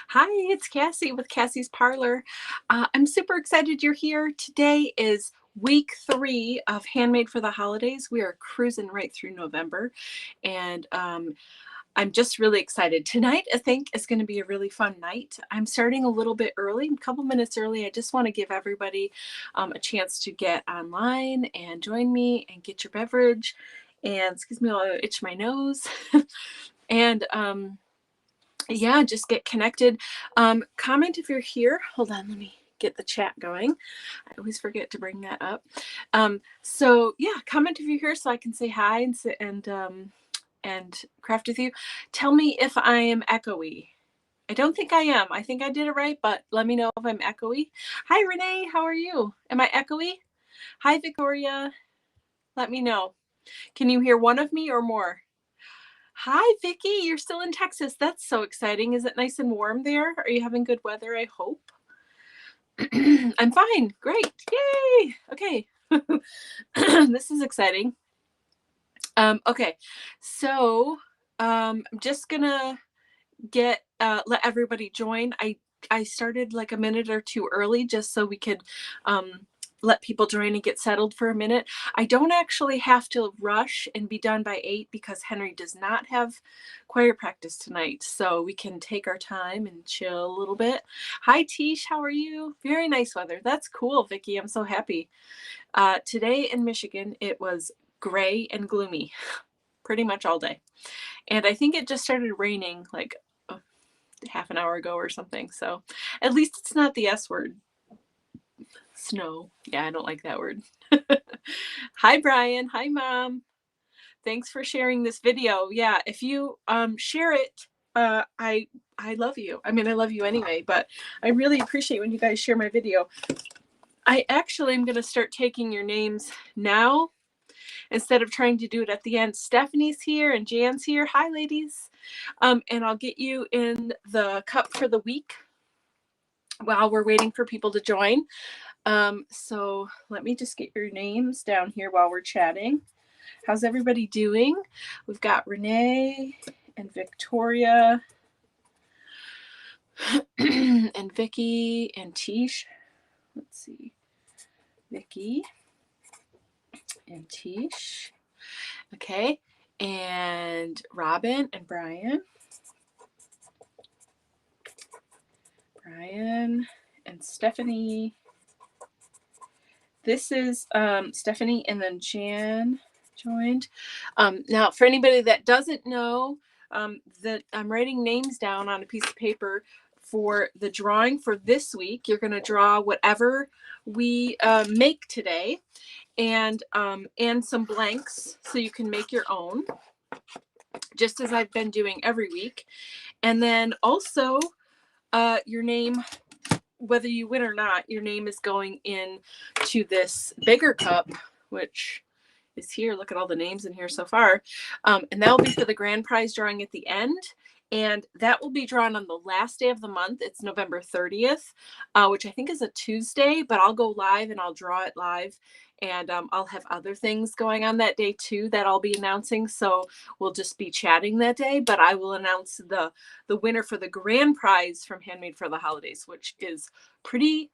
Hi, it's Cassie with Cassie's Parlor. I'm super excited you're here. Today is week 3 of Handmade for the Holidays. We are cruising right through November, and I'm just really excited. Tonight, I think, is going to be a really fun night. I'm starting a little bit early, a couple minutes early. I just want to give everybody a chance to get online and join me and get your beverage. And excuse me while I itch my nose. and yeah, just get connected. Comment if you're here. Hold on, let me get the chat going. I always forget to bring that up. So yeah, comment if you're here so I can say hi and craft with you. Tell me if I am echoey. I don't think I am. I think I did it right, but let me know if I'm echoey. Hi, Renee. How are you? Am I echoey? Hi, Victoria. Let me know. Can you hear one of me or more? Hi, Vicky. You're still in Texas. That's so exciting. Is it nice and warm there? Are you having good weather? I hope. I'm fine. Great. Yay. Okay. This is exciting. Okay. So I'm just gonna let everybody join. I started like a minute or two early just so we could let people join and get settled for a minute. I don't actually have to rush and be done by 8 because Henry does not have choir practice tonight. So we can take our time and chill a little bit. Hi, Tish. How are you? Very nice weather. That's cool, Vicki. I'm so happy. Today in Michigan, it was gray and gloomy pretty much all day. And I think it just started raining like half an hour ago or something. So at least it's not the S word. Snow. Yeah, I don't like that word. Hi, Brian. Hi, Mom. Thanks for sharing this video. Yeah, if you share it, I love you. I mean, I love you anyway, but I really appreciate when you guys share my video. I actually am going to start taking your names now instead of trying to do it at the end. Stephanie's here and Jan's here. Hi, ladies. And I'll get you in the cup for the week while we're waiting for people to join. So let me just get your names down here while we're chatting. How's everybody doing? We've got Renee and Victoria and Vicky and Tish. Let's see. Vicky and Tish. Okay. And Robin and Brian. Brian and Stephanie. This is Stephanie, and then Jan joined. Now, for anybody that doesn't know, that I'm writing names down on a piece of paper for the drawing for this week. You're going to draw whatever we make today, and some blanks so you can make your own, just as I've been doing every week. And then also your name, whether you win or not, your name is going in to this bigger cup, which is here. Look at all the names in here so far. And that'll be for the grand prize drawing at the end. And that will be drawn on the last day of the month. It's November 30th, which I think is a Tuesday, but I'll go live and I'll draw it live. And I'll have other things going on that day too that I'll be announcing. So we'll just be chatting that day, but I will announce the winner for the grand prize from Handmade for the Holidays, which is pretty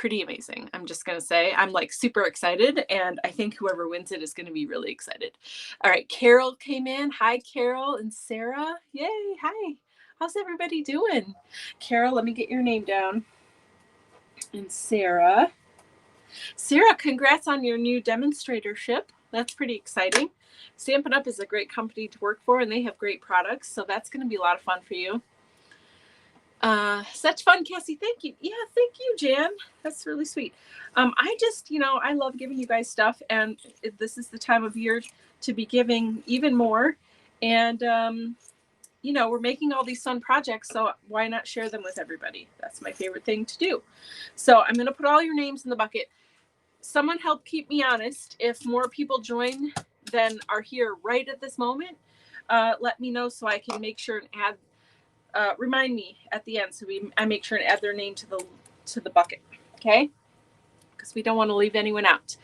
amazing. I'm just going to say I'm like super excited, and I think whoever wins it is going to be really excited. All right. Carol came in. Hi, Carol and Sarah. Yay. Hi. How's everybody doing? Carol, let me get your name down. And Sarah. Sarah, congrats on your new demonstratorship. That's pretty exciting. Stampin' Up! Is a great company to work for, and they have great products. So that's going to be a lot of fun for you. Such fun, Cassie. Thank you. Yeah, thank you, Jan. That's really sweet. I just, I love giving you guys stuff, and this is the time of year to be giving even more. And, we're making all these fun projects, so why not share them with everybody? That's my favorite thing to do. So I'm going to put all your names in the bucket. Someone help keep me honest. If more people join than are here right at this moment, let me know so I can make sure and add remind me at the end, so I make sure and add their name to the bucket, okay? Because we don't want to leave anyone out.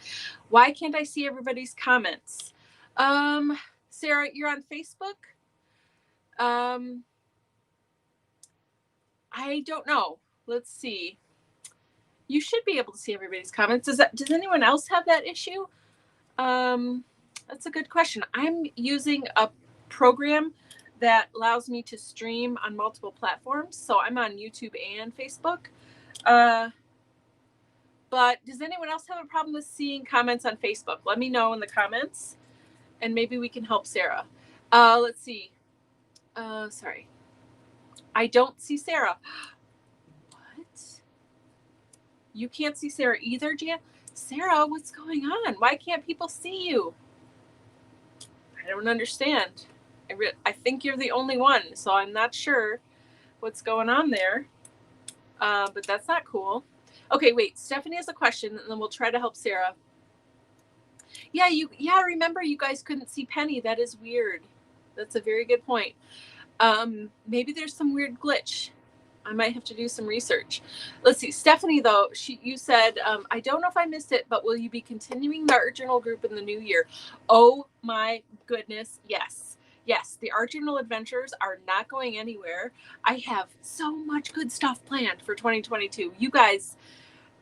Why can't I see everybody's comments? Sarah, you're on Facebook. I I don't know. Let's see. You should be able to see everybody's comments. Does anyone else have that issue? That's a good question. I'm using a program that allows me to stream on multiple platforms. So I'm on YouTube and Facebook. But does anyone else have a problem with seeing comments on Facebook? Let me know in the comments and maybe we can help Sarah. Let's see. Sorry. I don't see Sarah. What? You can't see Sarah either, Jan? Sarah, what's going on? Why can't people see you? I don't understand. I think you're the only one, so I'm not sure what's going on there. But that's not cool. Okay, wait. Stephanie has a question, and then we'll try to help Sarah. Yeah, remember you guys couldn't see Penny. That is weird. That's a very good point. Maybe there's some weird glitch. I might have to do some research. Let's see. Stephanie, though, you said, I don't know if I missed it, but will you be continuing the art journal group in the new year? Oh my goodness. Yes. Yes. The art journal adventures are not going anywhere. I have so much good stuff planned for 2022. You guys,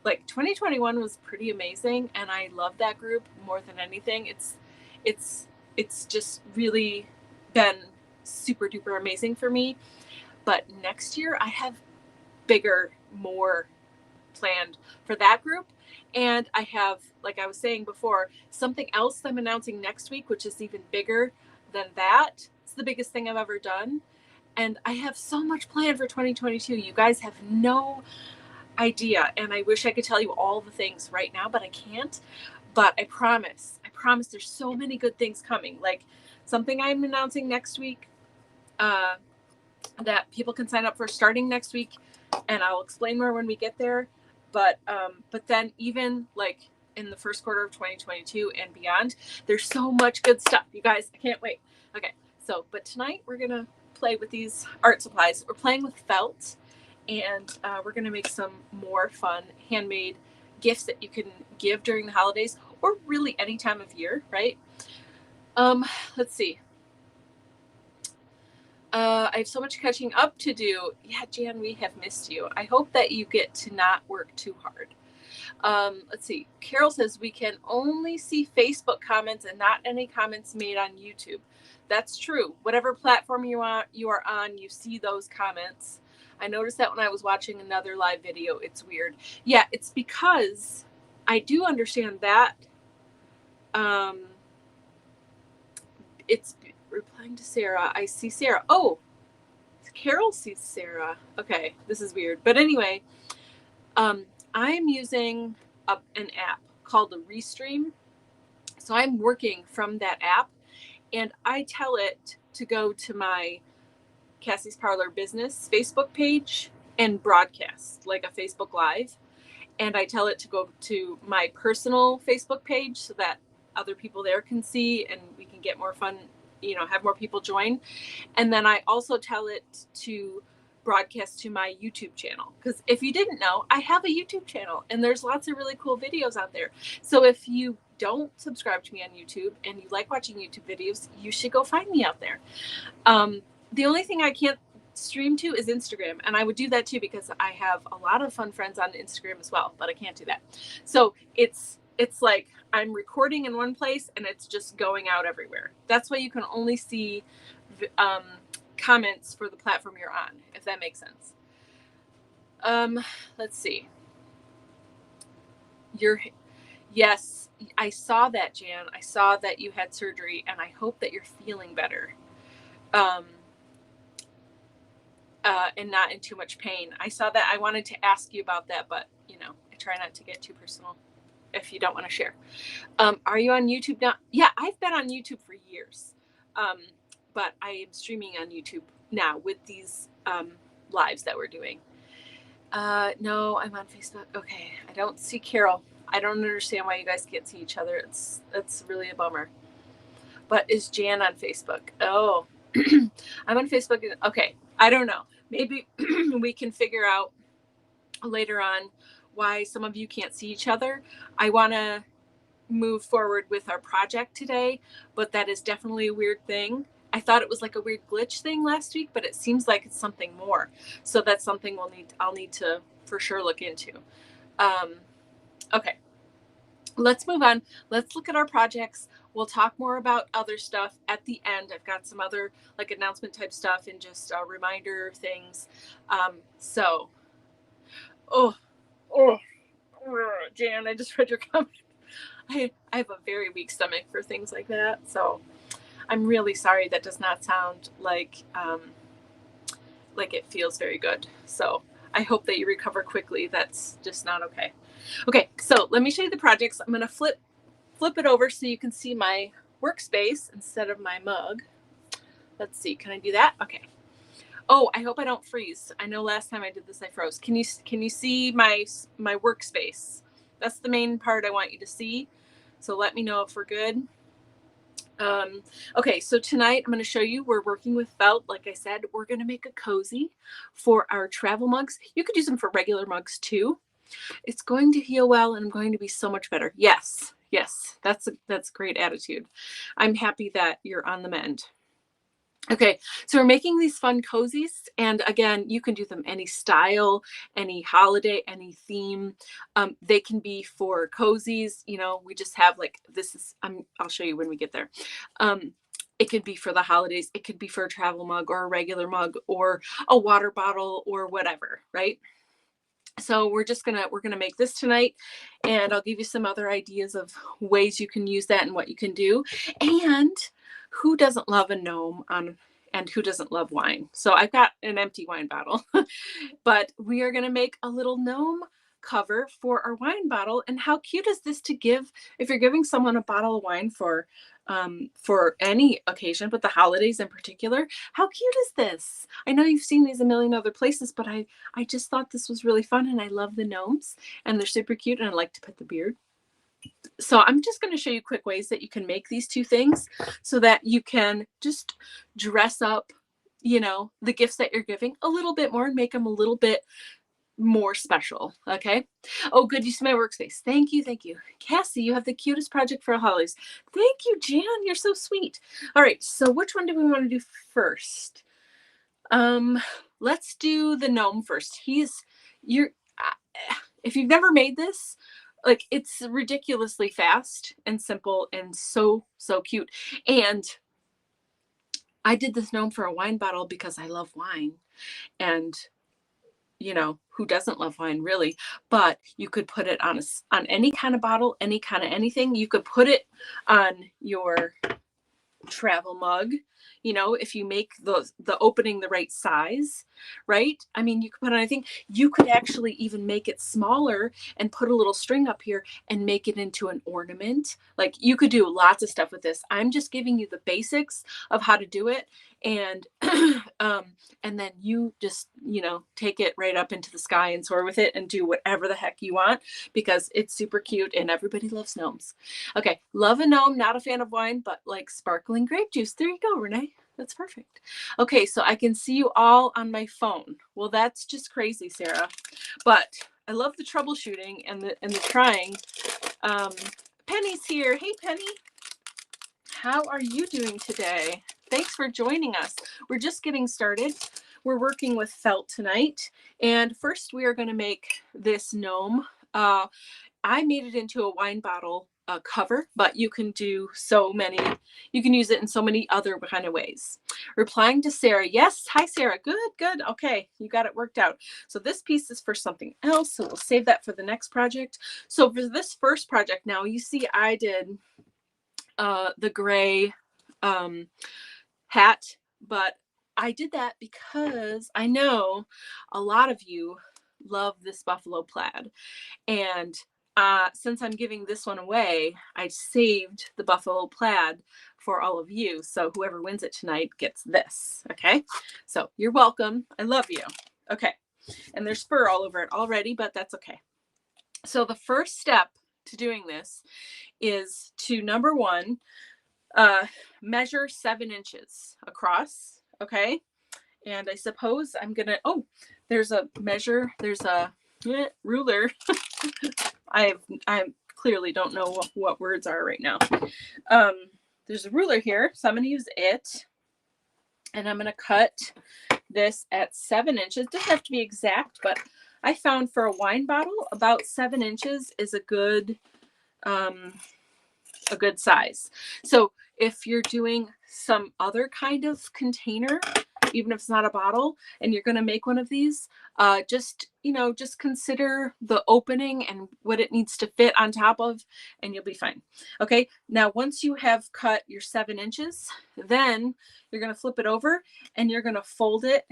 like 2021 was pretty amazing. And I love that group more than anything. It's just really been super duper amazing for me. But next year I have bigger, more planned for that group. And I have, like I was saying before, something else I'm announcing next week, which is even bigger than that. It's the biggest thing I've ever done. And I have so much planned for 2022. You guys have no idea. And I wish I could tell you all the things right now, but I can't. But I promise there's so many good things coming. Like something I'm announcing next week, that people can sign up for starting next week, and I'll explain more when we get there. But then even like in the first quarter of 2022 and beyond, there's so much good stuff, you guys. I can't wait. Okay, so but tonight we're gonna play with these art supplies. We're playing with felt, and we're gonna make some more fun handmade gifts that you can give during the holidays or really any time of year, right? Let's see. I have so much catching up to do. Yeah, Jan, we have missed you. I hope that you get to not work too hard. Let's see. Carol says we can only see Facebook comments and not any comments made on YouTube. That's true. Whatever platform you are on, you see those comments. I noticed that when I was watching another live video. It's weird. Yeah, it's because I do understand that. It's replying to Sarah. I see Sarah. Oh, Carol sees Sarah. Okay, this is weird. But anyway, I'm using an app called the Restream. So I'm working from that app, and I tell it to go to my Cassie's Parlor Business Facebook page and broadcast like a Facebook Live. And I tell it to go to my personal Facebook page so that other people there can see and we can get more fun, have more people join. And then I also tell it to broadcast to my YouTube channel. Because if you didn't know, I have a YouTube channel and there's lots of really cool videos out there. So if you don't subscribe to me on YouTube and you like watching YouTube videos, you should go find me out there. The only thing I can't stream to is Instagram, and I would do that too because I have a lot of fun friends on Instagram as well, but I can't do that. So it's like I'm recording in one place and it's just going out everywhere. That's why you can only see comments for the platform you're on, if that makes sense. Let's see. Yes, I saw that, Jan. I saw that you had surgery, and I hope that you're feeling better. And not in too much pain. I saw that. I wanted to ask you about that, but I try not to get too personal if you don't want to share. Are you on YouTube now? Yeah, I've been on YouTube for years. But I am streaming on YouTube now with these lives that we're doing. No, I'm on Facebook. Okay, I don't see Carol. I don't understand why you guys can't see each other. It's really a bummer. But is Jan on Facebook? Oh, I'm on Facebook. Okay, I don't know. Maybe we can figure out later on why some of you can't see each other. I want to move forward with our project today, but that is definitely a weird thing. I thought it was like a weird glitch thing last week, but it seems like it's something more. So that's something I'll need to for sure look into. Okay, let's move on. Let's look at our projects. We'll talk more about other stuff at the end. I've got some other like announcement type stuff and just reminder things. So, oh, Jan, I just read your comment. I have a very weak stomach for things like that. So I'm really sorry. That does not sound like it feels very good. So I hope that you recover quickly. That's just not okay. Okay, so let me show you the projects. I'm going to flip it over so you can see my workspace instead of my mug. Let's see, can I do that? Okay. Oh, I hope I don't freeze. I know last time I did this, I froze. Can you see my workspace? That's the main part I want you to see. So let me know if we're good. Okay, so tonight I'm going to show you, we're working with felt. Like I said, we're going to make a cozy for our travel mugs. You could use them for regular mugs too. It's going to heal well and I'm going to be so much better. Yes, that's great attitude. I'm happy that you're on the mend. Okay, so we're making these fun cozies, and again, you can do them any style, any holiday, any theme. They can be for cozies. You know, we just have like this is. I'll show you when we get there. It could be for the holidays. It could be for a travel mug or a regular mug or a water bottle or whatever, right? So we're gonna make this tonight, and I'll give you some other ideas of ways you can use that and what you can do. And who doesn't love a gnome and who doesn't love wine? So I've got an empty wine bottle, but we are gonna make a little gnome cover for our wine bottle. And how cute is this to give if you're giving someone a bottle of wine for any occasion, but the holidays in particular? How cute is this? I know you've seen these a million other places, but I just thought this was really fun, and I love the gnomes and they're super cute, and I like to pet the beard. So I'm just going to show you quick ways that you can make these two things so that you can just dress up, you know, the gifts that you're giving a little bit more and make them a little bit more special. Okay. Oh, good. You see my workspace. Thank you. Thank you. Cassie, you have the cutest project for holidays. Thank you, Jan. You're so sweet. All right. So which one do we want to do first? Let's do the gnome first. If you've never made this, like, it's ridiculously fast and simple and so cute. And I did this gnome for a wine bottle because I love wine, and you know, who doesn't love wine really? But you could put it on any kind of bottle, any kind of anything. You could put it on your travel mug, you know, if you make the opening the right size, right? I mean, you could put on, I think you could actually even make it smaller and put a little string up here and make it into an ornament. Like, you could do lots of stuff with this. I'm just giving you the basics of how to do it, and and then you just, you know, take it right up into the sky and soar with it and do whatever the heck you want, because it's super cute and everybody loves gnomes. Okay, love a gnome, not a fan of wine, but like sparkling grape juice. There you go, Renee. That's perfect. Okay, so I can see you all on my phone. Well, that's just crazy, Sarah. But I love the troubleshooting and the trying. Penny's here. Hey, Penny. How are you doing today? Thanks for joining us. We're just getting started. We're working with felt tonight. And first we are going to make this gnome. I made it into a wine bottle cover, but you can do you can use it in so many other kind of ways. Replying to Sarah. Yes. Hi, Sarah. Good. Okay. You got it worked out. So this piece is for something else. So we'll save that for the next project. So for this first project now, you see I did the gray hat, but I did that because I know a lot of you love this buffalo plaid, and since I'm giving this one away, I saved the buffalo plaid for all of you. So whoever wins it tonight gets this. Okay. So you're welcome. I love you. Okay. And there's fur all over it already, but that's okay. So the first step to doing this is to, number one, measure 7 inches across. Okay. And I suppose I'm going to, there's a ruler. I clearly don't know what words are right now. There's a ruler here, so I'm going to use it. And I'm going to cut this at 7 inches. It doesn't have to be exact, but I found for a wine bottle, about 7 inches is a good size. So if you're doing some other kind of container, even if it's not a bottle, and you're going to make one of these, just consider the opening and what it needs to fit on top of, and you'll be fine. Okay. Now, once you have cut your 7 inches, then you're going to flip it over and you're going to fold it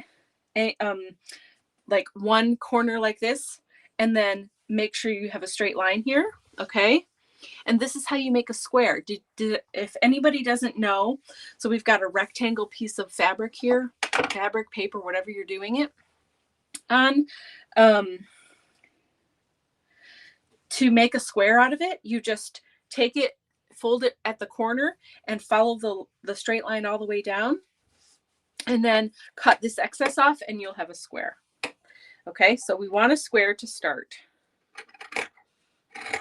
like one corner like this, and then make sure you have a straight line here. Okay. And this is how you make a square. If anybody doesn't know, so we've got a rectangle piece of fabric here, fabric, paper, whatever you're doing it on. To make a square out of it, you just take it, fold it at the corner, and follow the straight line all the way down, and then cut this excess off, and you'll have a square. Okay, so we want a square to start.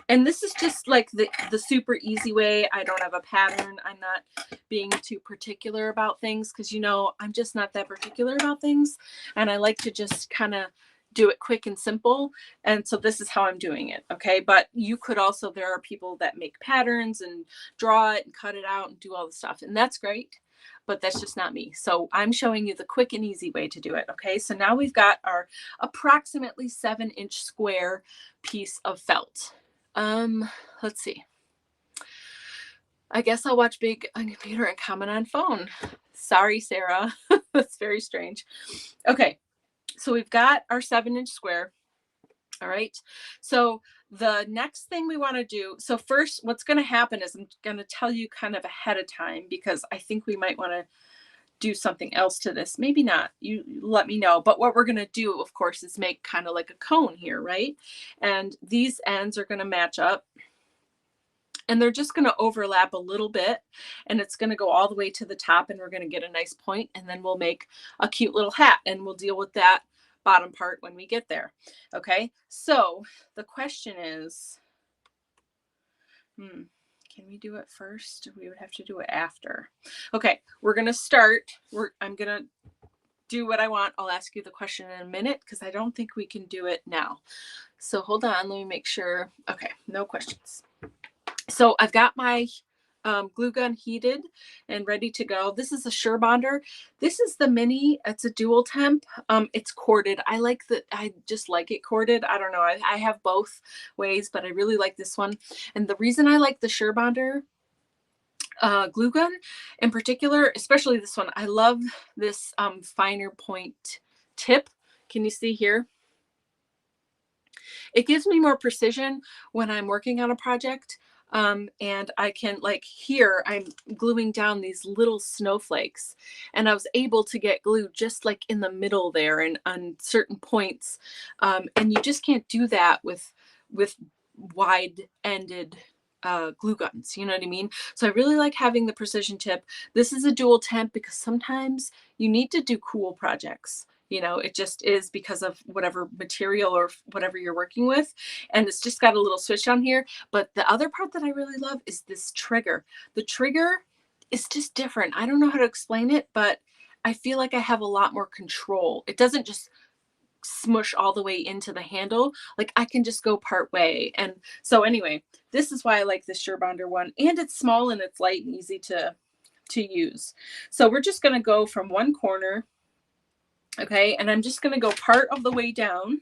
And this is just like the super easy way. I don't have a pattern. I'm not being too particular about things because, I'm just not that particular about things. And I like to just kind of do it quick and simple. And so this is how I'm doing it. Okay. But you could also, there are people that make patterns and draw it and cut it out and do all the stuff. And that's great. But that's just not me. So I'm showing you the quick and easy way to do it. Okay. So now we've got our approximately 7-inch square piece of felt. Let's see. I guess I'll watch big on computer and comment on phone. Sorry, Sarah. That's very strange. Okay. So we've got our 7-inch square. All right. So the next thing we want to do. So first, what's going to happen is I'm going to tell you kind of ahead of time, because I think we might want to do something else to this. Maybe not. You let me know. But what we're going to do, of course, is make kind of like a cone here, right? And these ends are going to match up. And they're just going to overlap a little bit, and it's going to go all the way to the top, and we're going to get a nice point, and then we'll make a cute little hat, and we'll deal with that bottom part when we get there. Okay. So the question is, can we do it first? We would have to do it after. Okay. We're going to start. I'm going to do what I want. I'll ask you the question in a minute because I don't think we can do it now. So hold on. Let me make sure. Okay. No questions. So I've got my glue gun heated and ready to go. This is a Sure Bonder. This is the mini. It's a dual temp. It's corded. I just like it corded. I don't know. I have both ways, but I really like this one. And the reason I like the Sure Bonder glue gun in particular, especially this one, I love this finer point tip. Can you see here? It gives me more precision when I'm working on a project. And I can, like here, I'm gluing down these little snowflakes, and I was able to get glue just like in the middle there and on certain points. And you just can't do that with wide-ended glue guns. You know what I mean? So I really like having the precision tip. This is a dual temp because sometimes you need to do cool projects. It just is because of whatever material or whatever you're working with. And it's just got a little switch on here. But the other part that I really love is this trigger. The trigger is just different. I don't know how to explain it, but I feel like I have a lot more control. It doesn't just smush all the way into the handle. Like I can just go part way. And so anyway, this is why I like the Sure Bonder one. And it's small and it's light and easy to use. So we're just going to go from one corner. Okay, and I'm just going to go part of the way down,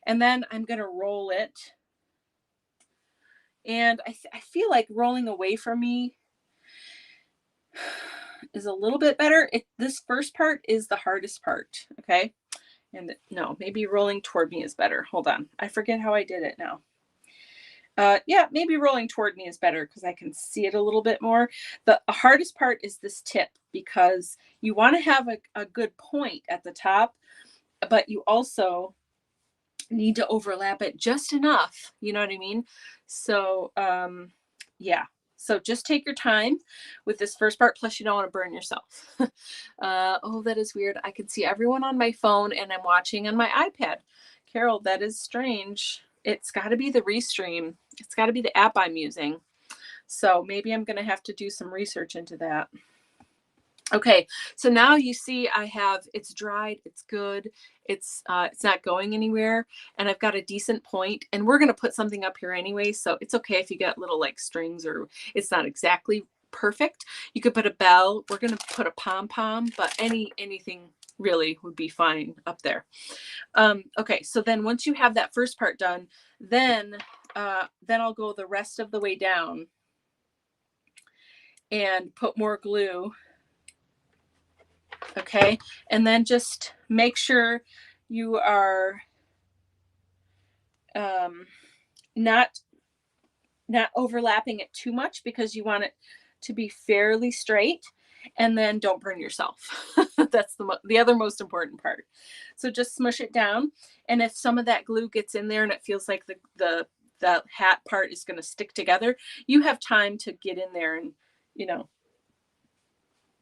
and then I'm going to roll it. And I feel like rolling away from me is a little bit better. This first part is the hardest part, okay? And no, maybe rolling toward me is better. Hold on. I forget how I did it now. Yeah, maybe rolling toward me is better because I can see it a little bit more. The hardest part is this tip because you want to have a good point at the top, but you also need to overlap it just enough. You know what I mean? So, yeah. So just take your time with this first part. Plus, you don't want to burn yourself. Oh, that is weird. I can see everyone on my phone and I'm watching on my iPad. Carol, that is strange. It's got to be the Restream. It's got to be the app I'm using. So maybe I'm going to have to do some research into that. Okay, so now you see I have, it's dried, it's good, it's not going anywhere, and I've got a decent point, and we're gonna put something up here anyway, so it's okay if you get little like strings or it's not exactly perfect. You could put a bell. We're gonna put a pom-pom, but anything really would be fine up there. Okay, so then once you have that first part done, then I'll go the rest of the way down and put more glue. Okay, and then just make sure you are not overlapping it too much, because you want it to be fairly straight, and then don't burn yourself. That's the other most important part. So just smush it down, and if some of that glue gets in there and it feels like the hat part is going to stick together, you have time to get in there and, you know,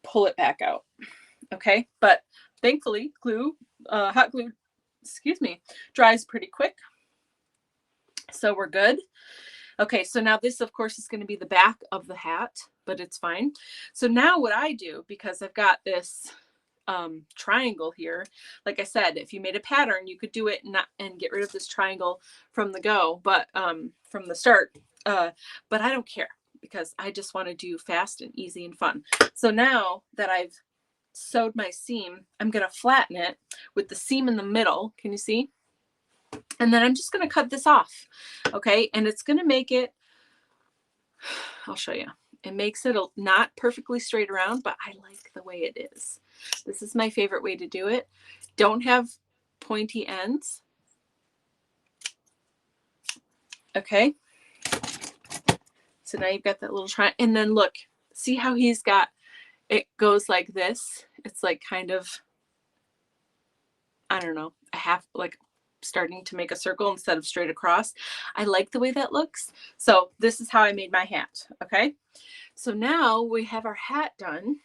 pull it back out. Okay, but thankfully hot glue, excuse me, dries pretty quick, so we're good. Okay, so now this of course is going to be the back of the hat, but it's fine. So now what I do, because I've got this triangle here, like I said, if you made a pattern you could do it and get rid of this triangle from the go, but from the start, but I don't care, because I just want to do fast and easy and fun. So now that I've sewed my seam, I'm going to flatten it with the seam in the middle. Can you see? And then I'm just going to cut this off. Okay, and it's going to make it, I'll show you. It makes it not perfectly straight around, but I like the way it is. This is my favorite way to do it. Don't have pointy ends. Okay, so now you've got that little triangle, and then look, see how he's got, it goes like this. It's like kind of, I don't know, a half, like starting to make a circle instead of straight across. I like the way that looks. So this is how I made my hat. Okay, so now we have our hat done.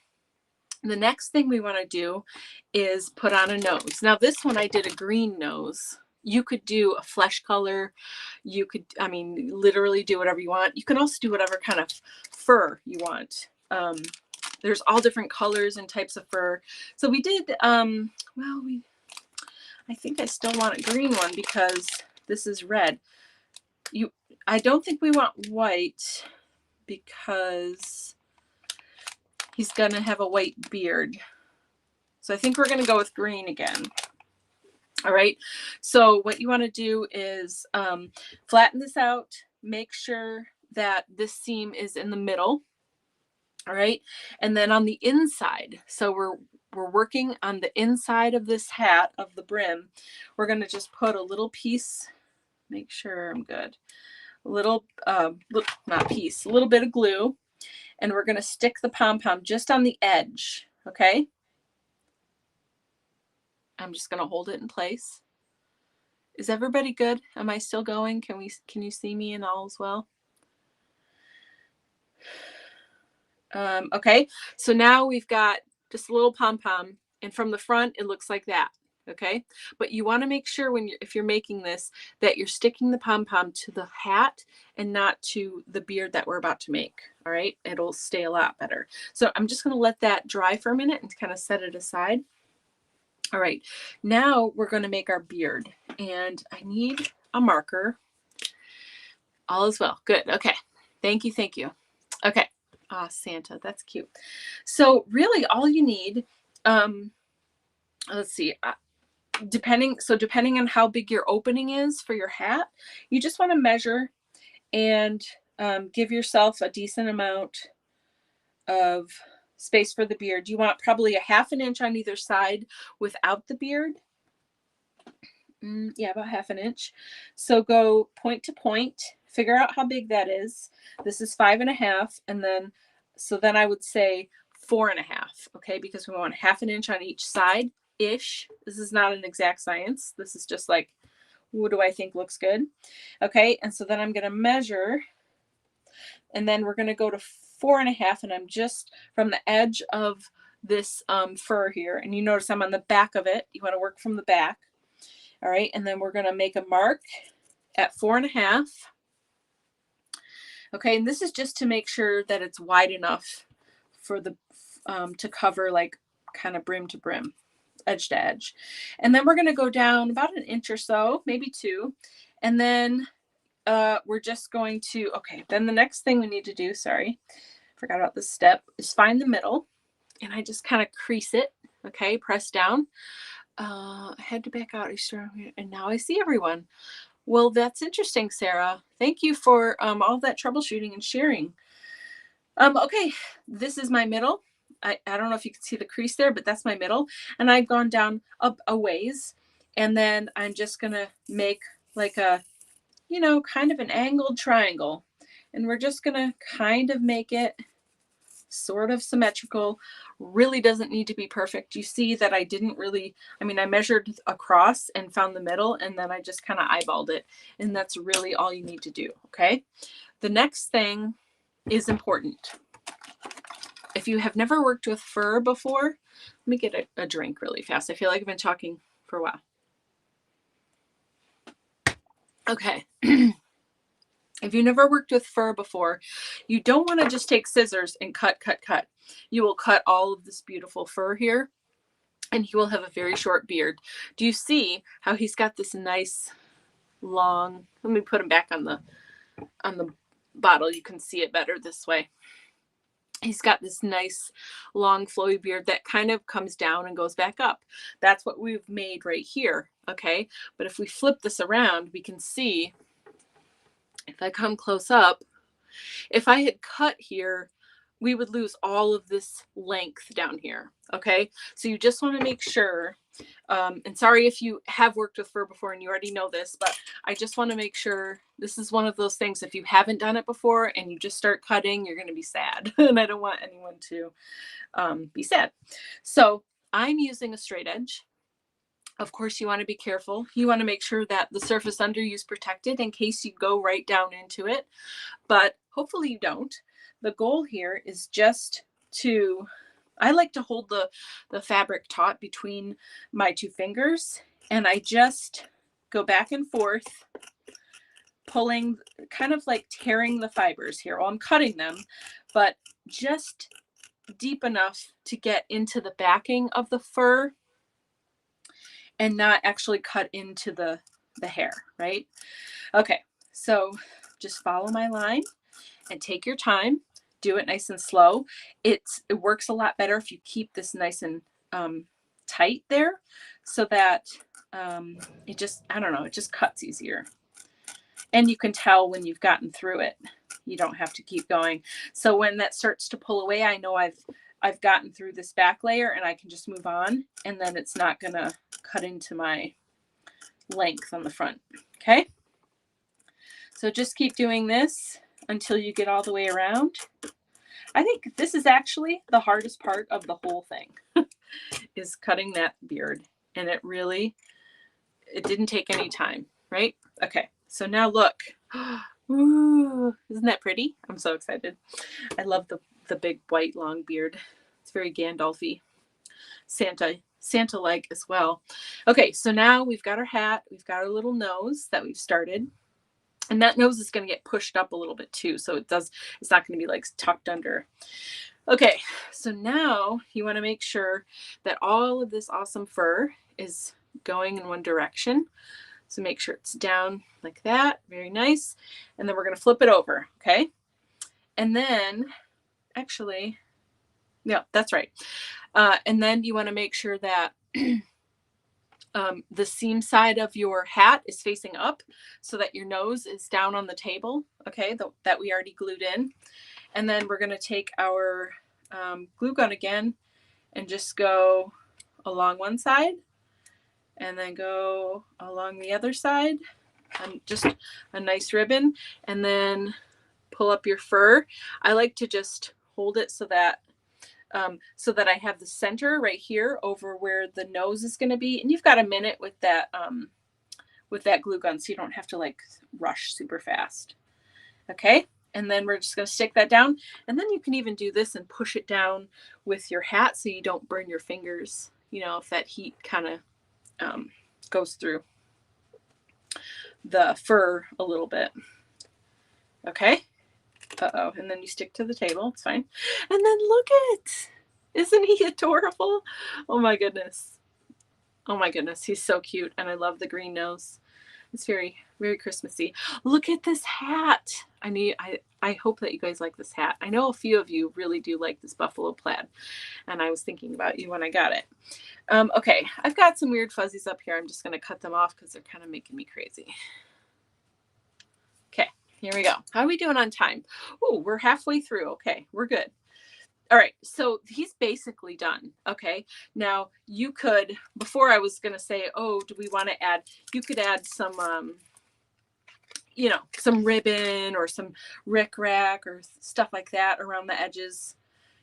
The next thing we want to do is put on a nose. Now this one I did a green nose. You could do a flesh color. You could, I mean, literally do whatever you want. You can also do whatever kind of fur you want. There's all different colors and types of fur. So we did, I think I still want a green one because this is red. I don't think we want white because he's gonna have a white beard. So I think we're gonna go with green again. All right, so what you want to do is flatten this out, make sure that this seam is in the middle. All right, and then on the inside, so we're working on the inside of this hat, of the brim, we're going to just put a little piece, make sure I'm good, a little not piece, a little bit of glue, and we're going to stick the pom-pom just on the edge. Okay, I'm just going to hold it in place. Is everybody good? Am I still going? Can you see me and all as well? Okay, so now we've got just a little pom-pom, and from the front it looks like that. Okay, but you want to make sure if you're making this, that you're sticking the pom-pom to the hat and not to the beard that we're about to make. All right, it'll stay a lot better. So I'm just going to let that dry for a minute and kind of set it aside. All right, now we're going to make our beard, and I need a marker. All is well. Good. Okay, thank you. Okay. Ah, Santa, that's cute. So really all you need, let's see, depending on how big your opening is for your hat, you just want to measure and give yourself a decent amount of space for the beard. You want probably a 1/2 inch on either side without the beard. Yeah, about 1/2 inch. So go point to point, figure out how big that is. This is 5.5, and then I would say 4.5. Okay, because we want 1/2 inch on each side ish. This is not an exact science. This is just like, what do I think looks good? Okay, and so then I'm going to measure, and then we're going to go to 4.5, and I'm just from the edge of this fur here, and you notice I'm on the back of it. You want to work from the back. All right, and then we're going to make a mark at 4.5. Okay, and this is just to make sure that it's wide enough for to cover like kind of brim to brim, edge to edge. And then we're going to go down about an inch or so, maybe 2. And then we're just going to, okay, then the next thing we need to do, sorry, forgot about this step, is find the middle. And I just kind of crease it. Okay, press down. I had to back out. And now I see everyone. Well, that's interesting, Sarah. Thank you for all that troubleshooting and sharing. Okay, this is my middle. I don't know if you can see the crease there, but that's my middle. And I've gone down a ways. And then I'm just going to make like a, you know, kind of an angled triangle. And we're just going to kind of make it sort of symmetrical. Really doesn't need to be perfect. You see that I didn't really, I mean, I measured across and found the middle, and then I just kind of eyeballed it. And that's really all you need to do. Okay. The next thing is important. If you have never worked with fur before, let me get a drink really fast. I feel like I've been talking for a while. Okay. If you've never worked with fur before, you don't want to just take scissors and cut. You will cut all of this beautiful fur here, and he will have a very short beard. Do you see how he's got this nice long, let me put him back on the bottle. You can see it better this way. He's got this nice long flowy beard that kind of comes down and goes back up. That's what we've made right here. Okay. But if we flip this around, we can see, if I come close up, if I had cut here, we would lose all of this length down here. Okay. So you just want to make sure, and sorry if you have worked with fur before and you already know this, but I just want to make sure, this is one of those things, if you haven't done it before and you just start cutting, you're going to be sad. And I don't want anyone to be sad. So I'm using a straight edge. Of course, you want to be careful. You want to make sure that the surface under you is protected in case you go right down into it. But hopefully you don't. The goal here is just to, I like to hold the fabric taut between my 2 fingers, and I just go back and forth, pulling, kind of like tearing the fibers here. Well, I'm cutting them, but just deep enough to get into the backing of the fur and not actually cut into the hair, right? Okay, so just follow my line and take your time. Do it nice and slow. It works a lot better if you keep this nice and tight there, so that it just, I don't know, it just cuts easier. And you can tell when you've gotten through it. You don't have to keep going. So when that starts to pull away, I know I've gotten through this back layer and I can just move on, and then it's not gonna cut into my length on the front. Okay. So just keep doing this until you get all the way around. I think this is actually the hardest part of the whole thing is cutting that beard. And it didn't take any time, right? Okay. So now look. Ooh, isn't that pretty? I'm so excited. I love the big white long beard. It's very Gandalfy, Santa-like as well. Okay, so now we've got our hat. We've got our little nose that we've started. And that nose is going to get pushed up a little bit too. So it's not going to be like tucked under. Okay, so now you want to make sure that all of this awesome fur is going in one direction. So make sure it's down like that. Very nice. And then we're going to flip it over. Okay. And then actually, yeah, that's right. And then you want to make sure that the seam side of your hat is facing up so that your nose is down on the table. Okay. That we already glued in. And then we're going to take our glue gun again and just go along one side and then go along the other side. Just a nice ribbon, and then pull up your fur. I like to just hold it so that I have the center right here over where the nose is going to be. And you've got a minute with that glue gun, so you don't have to like rush super fast. Okay. And then we're just going to stick that down. And then you can even do this and push it down with your hat so you don't burn your fingers, if that heat kind of goes through the fur a little bit. Okay. And then you stick to the table. It's fine. And then look at, Isn't he adorable? Oh my goodness. Oh my goodness. He's so cute. And I love the green nose. It's very, very Christmassy. Look at this hat. I hope that you guys like this hat. I know a few of you really do like this buffalo plaid. And I was thinking about you when I got it. Okay, I've got some weird fuzzies up here. I'm just going to cut them off because they're kind of making me crazy. Okay, here we go. How are we doing on time? Oh, we're halfway through. Okay, we're good. All right, so he's basically done. Okay, now you could, before I was going to say, oh, do we want to add, you could add some, you know, some ribbon or some rickrack or stuff like that around the edges.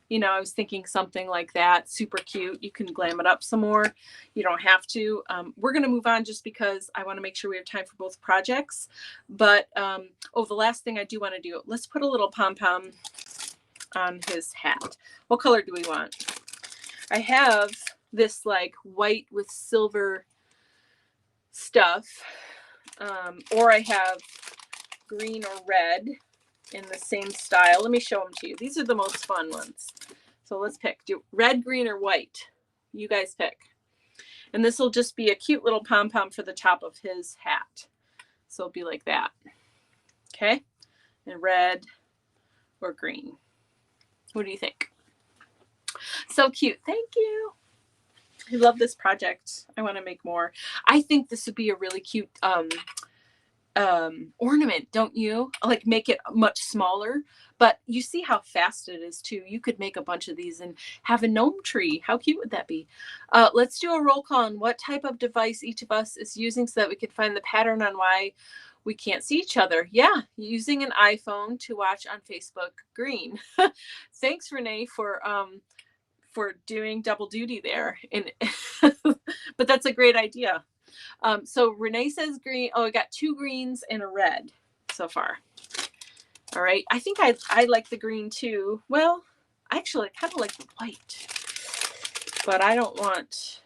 You know, I was thinking something like that, super cute. You can glam it up some more. You don't have to. We're going to move on just because I want to make sure we have time for both projects. But, oh, the last thing I do want to do, let's put a little pom-pom on his hat. What color do we want? I have this like white with silver stuff, or I have green or red in the same style. Let me show them to you. These are the most fun ones. So let's pick. Do red, green, or white. You guys pick. And this will just be a cute little pom-pom for the top of his hat. So it'll be like that. Okay? And red or green. What do you think? So cute. Thank you. I love this project. I want to make more. I think this would be a really cute ornament, don't you? Like make it much smaller, but you see how fast it is too. You could make a bunch of these and have a gnome tree. How cute would that be? Let's do a roll call on what type of device each of us is using so that we could find the pattern on why we can't see each other. Yeah, using an iPhone to watch on Facebook. Green. Thanks, Renee, for doing double duty there. And but that's a great idea. So Renee says green. Oh, I got 2 greens and a red so far. All right. I think I like the green too. Well, actually, I kind of like the white, but I don't want.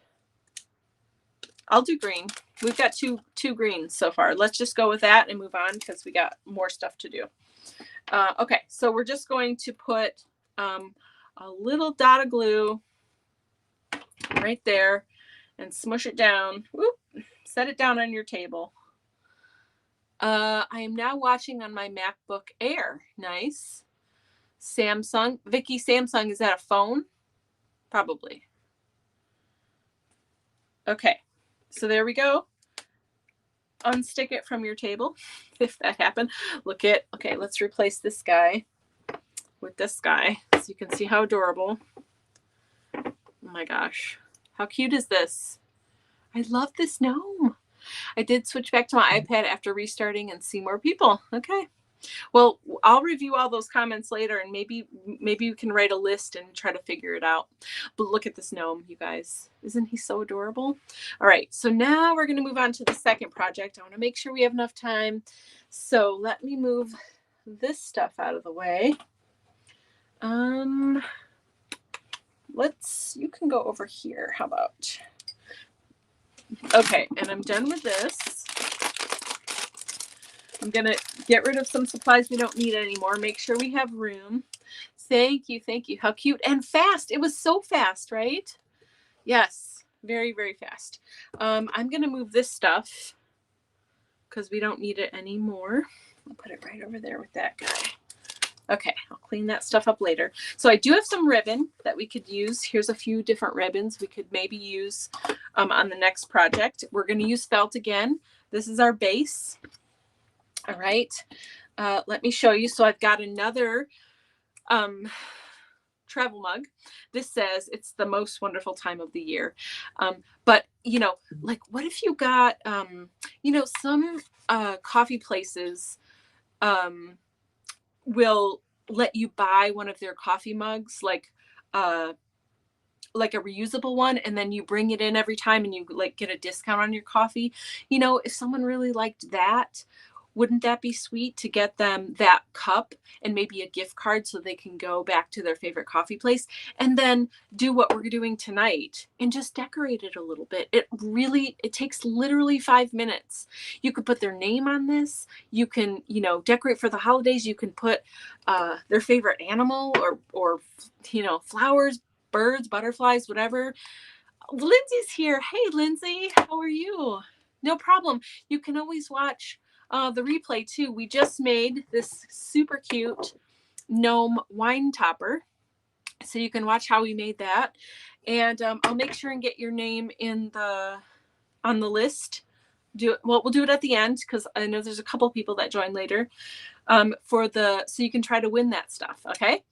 I'll do green. We've got two greens so far. Let's just go with that and move on because we got more stuff to do. Okay, so we're just going to put a little dot of glue right there and smush it down. Whoop, set it down on your table. I am now watching on my MacBook Air. Nice. Samsung. Vicky, Samsung, is that a phone? Probably. Okay. So there we go. Unstick it from your table if that happened. Look at, okay, let's replace this guy with this guy so you can see how adorable. Oh my gosh. How cute is this? I love this gnome. I did switch back to my iPad after restarting and see more people. Okay. Well, I'll review all those comments later and maybe you can write a list and try to figure it out. But look at this gnome, you guys. Isn't he so adorable? All right, so now we're going to move on to the second project. I want to make sure we have enough time. So let me move this stuff out of the way. You can go over here. How about? Okay, and I'm done with this. I'm going to get rid of some supplies we don't need anymore. Make sure we have room. Thank you. Thank you. How cute and fast. It was so fast, right? Yes. Very, very fast. I'm going to move this stuff because we don't need it anymore. I'll put it right over there with that guy. Okay. I'll clean that stuff up later. So I do have some ribbon that we could use. Here's a few different ribbons we could maybe use on the next project. We're going to use felt again. This is our base. All right, let me show you. So I've got another travel mug. This says it's the most wonderful time of the year. But, you know, like what if you got, you know, some coffee places will let you buy one of their coffee mugs, like a reusable one, and then you bring it in every time and you like get a discount on your coffee. You know, if someone really liked that, wouldn't that be sweet to get them that cup and maybe a gift card so they can go back to their favorite coffee place and then do what we're doing tonight and just decorate it a little bit. It takes literally 5 minutes. You could put their name on this. You can, you know, decorate for the holidays. You can put their favorite animal or, you know, flowers, birds, butterflies, whatever. Lindsay's here. Hey, Lindsay, how are you? No problem. You can always watch the replay too. We just made this super cute gnome wine topper. So you can watch how we made that. And I'll make sure and get your name in on the list. We'll do it at the end because I know there's a couple people that join later so you can try to win that stuff. Okay.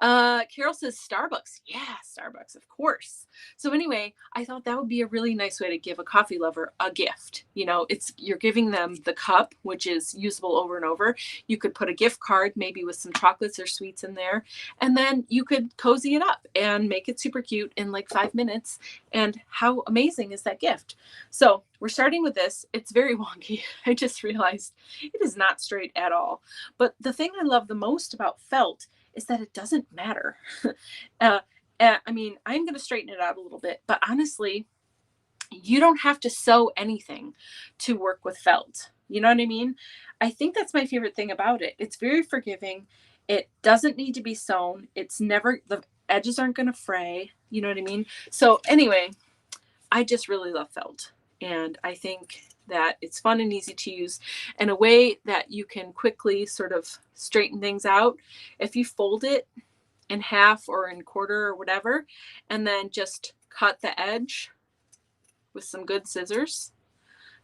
Carol says Starbucks. Yeah, Starbucks, of course. So anyway, I thought that would be a really nice way to give a coffee lover a gift. You know, you're giving them the cup, which is usable over and over. You could put a gift card, maybe with some chocolates or sweets in there, and then you could cozy it up and make it super cute in like 5 minutes. And how amazing is that gift? So we're starting with this. It's very wonky. I just realized it is not straight at all. But the thing I love the most about felt is that it doesn't matter. I mean, I'm going to straighten it out a little bit, but honestly, you don't have to sew anything to work with felt. You know what I mean? I think that's my favorite thing about it. It's very forgiving. It doesn't need to be sewn. The edges aren't going to fray. You know what I mean? So anyway, I just really love felt. And I think that it's fun and easy to use and a way that you can quickly sort of straighten things out. If you fold it in half or in quarter or whatever, and then just cut the edge with some good scissors,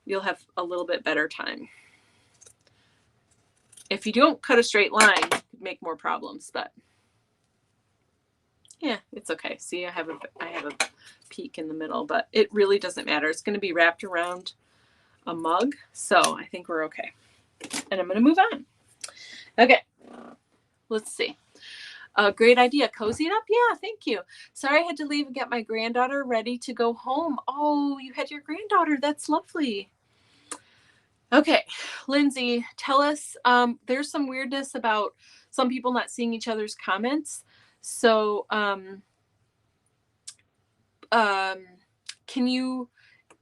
you'll have a little bit better time. If you don't cut a straight line, it could make more problems, but yeah, it's okay. See, I have a peak in the middle, but it really doesn't matter. It's going to be wrapped around a mug, so I think we're okay. And I'm going to move on. Okay, let's see. Great idea. Cozy it up? Yeah, thank you. Sorry I had to leave and get my granddaughter ready to go home. Oh, you had your granddaughter. That's lovely. Okay, Lindsay, tell us, there's some weirdness about some people not seeing each other's comments. So can you,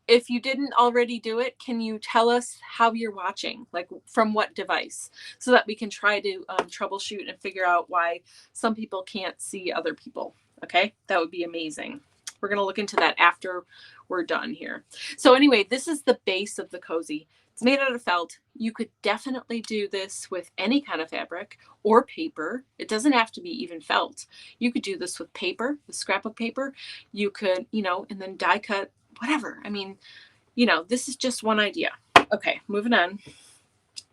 if you didn't already do it, can you tell us how you're watching, like from what device, so that we can try to troubleshoot and figure out why some people can't see other people? Okay, that would be amazing. We're going to look into that after we're done here. So anyway, this is the base of the cozy. It's made out of felt. You could definitely do this with any kind of fabric or paper. It doesn't have to be even felt. You could do this with paper, with scrapbook paper. You could, and then die cut, whatever. I mean, this is just one idea. Okay, moving on.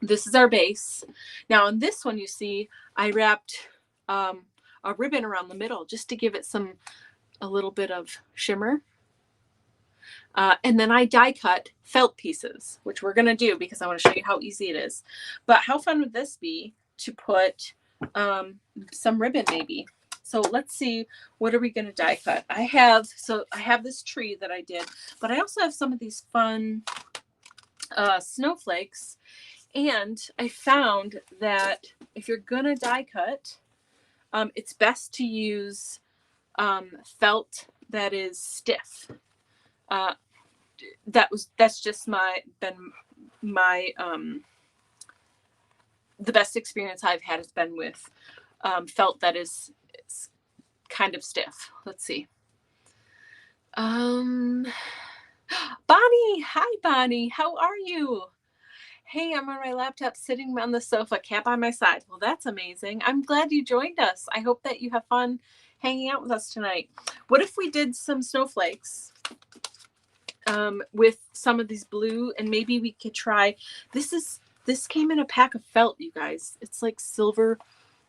This is our base. Now on this one, you see, I wrapped a ribbon around the middle just to give it a little bit of shimmer. And then I die cut felt pieces, which we're going to do because I want to show you how easy it is. But how fun would this be to put some ribbon maybe? So let's see, what are we going to die cut? I have this tree that I did, but I also have some of these fun snowflakes. And I found that if you're going to die cut, it's best to use felt that is stiff. That's just the best experience I've had has been with felt that is kind of stiff. Let's see. Bonnie, hi Bonnie, how are you? Hey, I'm on my laptop sitting on the sofa, cat by my side. Well, that's amazing. I'm glad you joined us. I hope that you have fun hanging out with us tonight. What if we did some snowflakes with some of these blue, and maybe we could try, this came in a pack of felt, you guys. It's like silver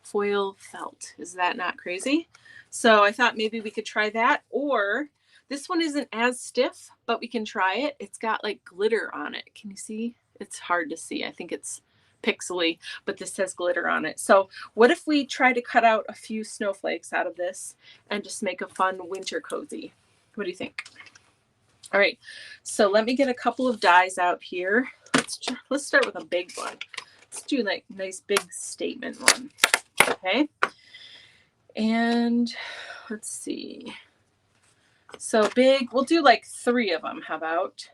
foil felt. Is that not crazy? So I thought maybe we could try that, or this one isn't as stiff, but we can try it. It's got like glitter on it. Can you see? It's hard to see. I think it's pixely, but this has glitter on it. So what if we try to cut out a few snowflakes out of this and just make a fun winter cozy? What do you think? All right, so let me get a couple of dies out here. Let's start with a big one. Let's do like a nice big statement one. Okay, and let's see. So big, we'll do like 3 of them. How about?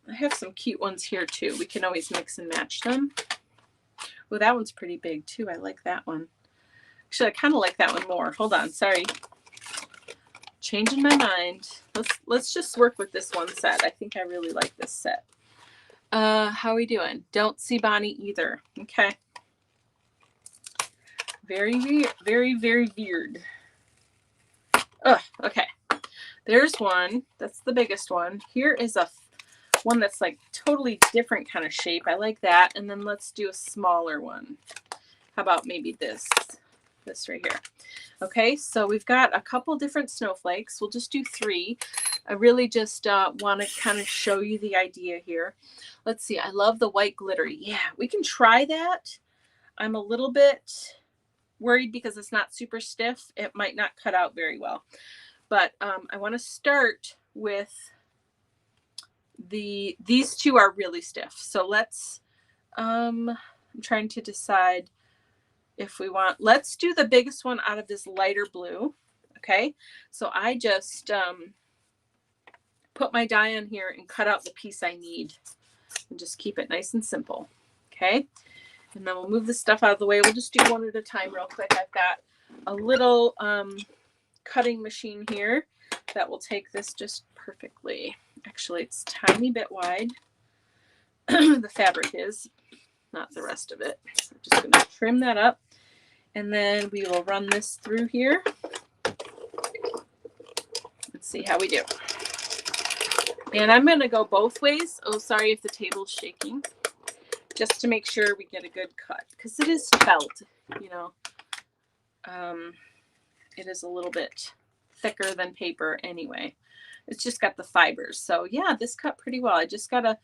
I have some cute ones here too. We can always mix and match them. Oh, that one's pretty big too. I like that one. Actually, I kind of like that one more. Hold on, sorry. changing my mind. Let's just work with this one set. I think I really like this set. How are we doing? Don't see Bonnie either. Okay. Very, very, very weird. Okay. There's one. That's the biggest one. Here is a one that's like totally different kind of shape. I like that. And then let's do a smaller one. How about maybe this right here? Okay, so we've got a couple different snowflakes. We'll just do 3. I really just want to kind of show you the idea here. Let's see. I love the white glittery. Yeah, we can try that. I'm a little bit worried because it's not super stiff. It might not cut out very well. But I want to start with these 2 are really stiff. So let's, I'm trying to decide if we want, let's do the biggest one out of this lighter blue. Okay. So I just put my die on here and cut out the piece I need and just keep it nice and simple. Okay. And then we'll move the stuff out of the way. We'll just do one at a time real quick. I've got a little cutting machine here that will take this just perfectly. Actually, it's a tiny bit wide. The fabric is, not the rest of it. So I'm just going to trim that up. And then we will run this through here. Let's see how we do. And I'm going to go both ways. Oh, sorry if the table's shaking. Just to make sure we get a good cut. Because it is felt, you know. It is a little bit thicker than paper anyway. It's just got the fibers. So yeah, this cut pretty well. I just gotta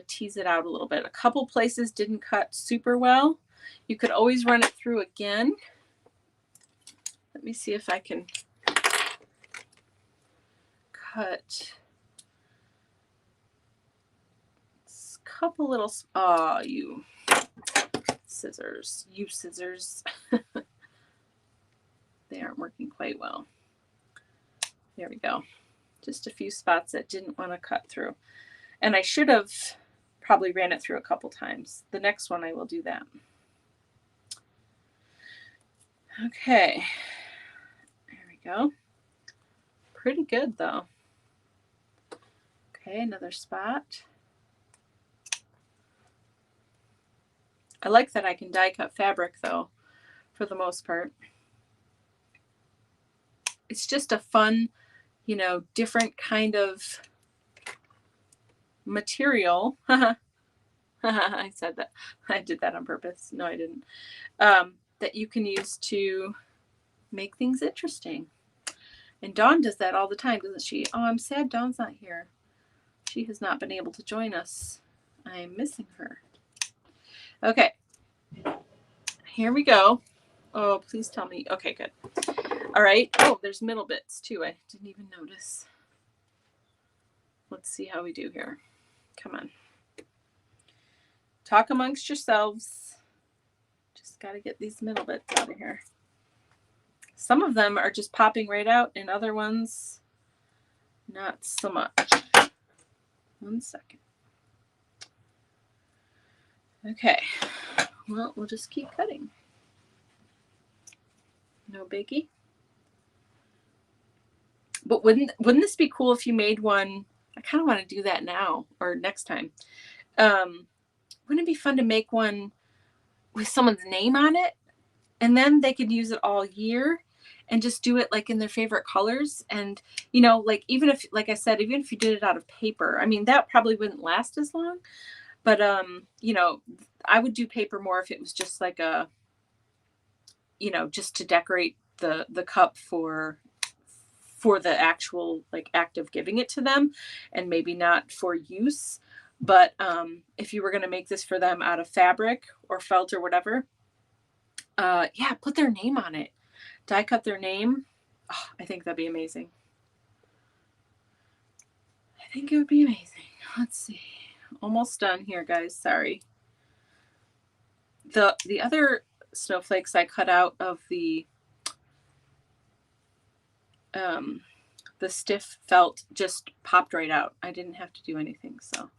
tease it out a little bit. A couple places didn't cut super well. You could always run it through again. Let me see if I can cut a couple little, oh, you scissors. They aren't working quite well. There we go. Just a few spots that didn't want to cut through. And I should have probably ran it through a couple times. The next one I will do that. Okay. There we go. Pretty good though. Okay, another spot. I like that I can die cut fabric though, for the most part. It's just a fun, you know, different kind of material. I said that. I did that on purpose. No, I didn't. That you can use to make things interesting. And Dawn does that all the time, doesn't she? Oh, I'm sad Dawn's not here. She has not been able to join us. I am missing her. Okay. Here we go. Oh, please tell me. Okay, good. All right. Oh, there's middle bits too. I didn't even notice. Let's see how we do here. Come on. Talk amongst yourselves. Just got to get these middle bits out of here. Some of them are just popping right out and other ones not so much. 1 second. Okay. Well, we'll just keep cutting. No biggie. But wouldn't this be cool if you made one? I kind of want to do that now or next time. Wouldn't it be fun to make one with someone's name on it? And then they could use it all year and just do it like in their favorite colors. And, you know, like even if, like I said, even if you did it out of paper, I mean, that probably wouldn't last as long. But, you know, I would do paper more if it was just like a, you know, just to decorate the cup for the actual like act of giving it to them and maybe not for use. But if you were going to make this for them out of fabric or felt or whatever, yeah, put their name on it. Die cut their name. Oh, I think that'd be amazing. I think it would be amazing. Let's see. Almost done here, guys. Sorry. The other snowflakes I cut out of the stiff felt just popped right out. I didn't have to do anything. So, of